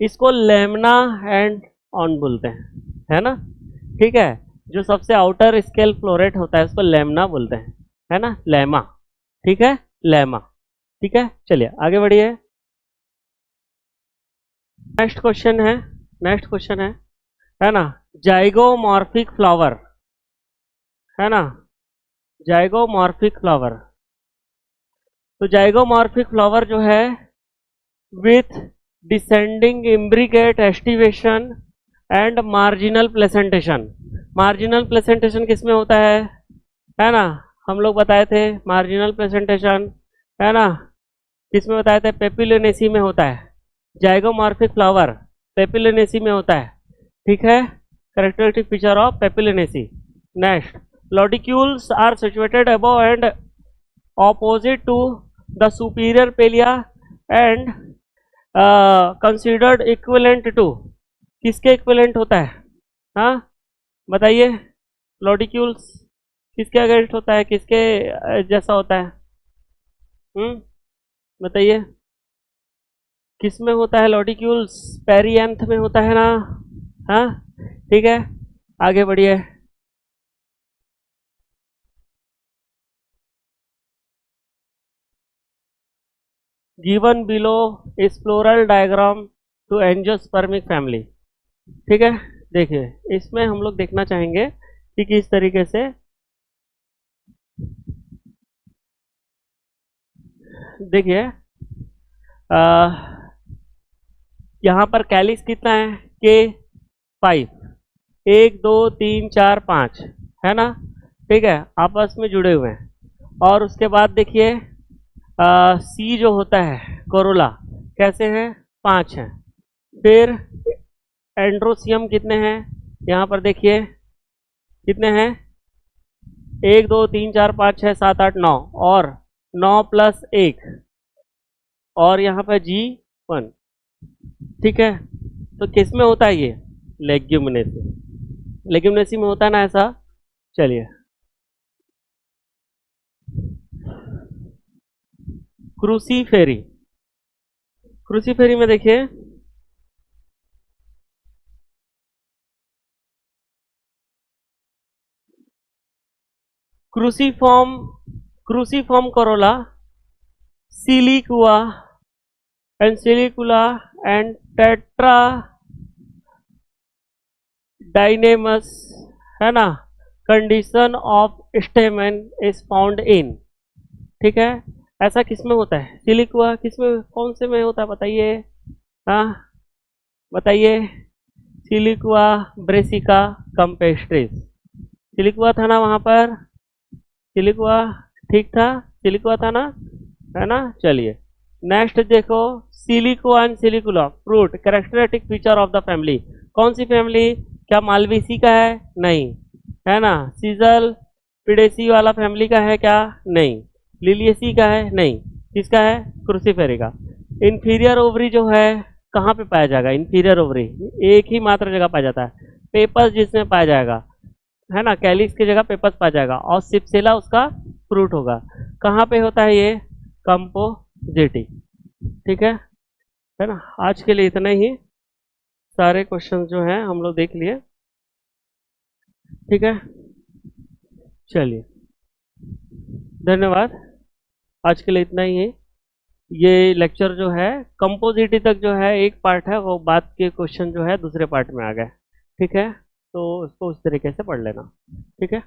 इसको लेमना एंड ऑन बोलते हैं, है ना, ठीक है। जो सबसे आउटर स्केल फ्लोरेट होता है उसको लेमना बोलते हैं, है ना, लेमा, ठीक है, लेमा, ठीक है। चलिए आगे बढ़िए। नेक्स्ट क्वेश्चन है, नेक्स्ट क्वेश्चन है ना, जाइगोमॉर्फिक फ्लावर, है ना, जाइगोमॉर्फिक फ्लावर। तो जाइगोमॉर्फिक फ्लावर जो है with descending imbricate aestivation and marginal placentation. Marginal placentation किस में होता है ना, हम लोग बताए थे मार्जिनल प्लेसेंटेशन, है ना, किस में बताए थे, पेपिलोनेसी में होता है। जाइगोमॉर्फिक फ्लावर पेपिलोनेसी में होता है, ठीक है, characteristic feature of Papilionaceae. Next, lodicules are situated above and opposite to the superior pelia and considered equivalent to, किसके इक्विवेलेंट होता है, हाँ बताइए, लॉडिक्यूल्स किसके अगेंस्ट होता है, किसके जैसा होता है, बताइए, किस में होता है लॉडिक्यूल्स, पेरिएंथ में होता है ना, हाँ, ठीक है, आगे बढ़िए। Given below is floral diagram to angiospermic family, ठीक है। देखिए इसमें हम लोग देखना चाहेंगे कि किस तरीके से, देखिए यहाँ पर कैलिक्स कितना है, के 5, 1 2 3 4 5, है ना, ठीक है, आपस में जुड़े हुए हैं। और उसके बाद देखिए सी जो होता है कोरोला कैसे हैं, 5 हैं। फिर एंड्रोसियम कितने हैं, यहाँ पर देखिए कितने हैं, 1 2 3 4 5 6 7 8 9, और 9 प्लस 1, और यहाँ पर G1, ठीक है। तो किस में होता है ये, लेग्यूमिनेसी, लेग्यूमिनेसी में होता है ना ऐसा। चलिए क्रूसीफेरी, क्रूसीफेरी में देखिए cruciform, cruciform corolla, siliqua and silicula and tetradynamous, है ना, condition of stamen is found in, ठीक है। ऐसा किस में होता है, सिलिकुआ किस में, कौन से में होता है बताइए, हाँ बताइए, सिलिकुआ ब्रेसिका कैम्पेस्ट्रिस, सिलिकुआ था ना वहाँ पर, सिलिकुआ ठीक था, सिलिकुआ था ना, है ना। चलिए नेक्स्ट देखो, siliqua and silicula fruit characteristic feature of the family, कौन सी फैमिली, क्या मालवेसी का है, नहीं, है ना, सीजल पिडेसी वाला फैमिली का है क्या, नहीं, लिलियसी का है, नहीं, किसका है, क्रूसीफेरी का। इंफीरियर ओवरी जो है कहाँ पे पाया जाएगा, इंफीरियर ओवरी एक ही मात्र जगह पाया जाता है, पेपर्स जिसमें पाया जाएगा, है ना, कैलिक्स की जगह पेपर्स पाया जाएगा, और सिप्सेला उसका फ्रूट होगा। कहाँ पे होता है ये, कंपोजिटी, ठीक है ना। आज के लिए इतना ही, सारे क्वेश्चन जो हैं हम लोग देख लिए, ठीक है। चलिए धन्यवाद, आज के लिए इतना ही है। ये लेक्चर जो है कंपोजिटी तक जो है एक पार्ट है, वो बाद के क्वेश्चन जो है दूसरे पार्ट में आ गए। ठीक है, तो उसको उस तरीके से पढ़ लेना। ठीक है।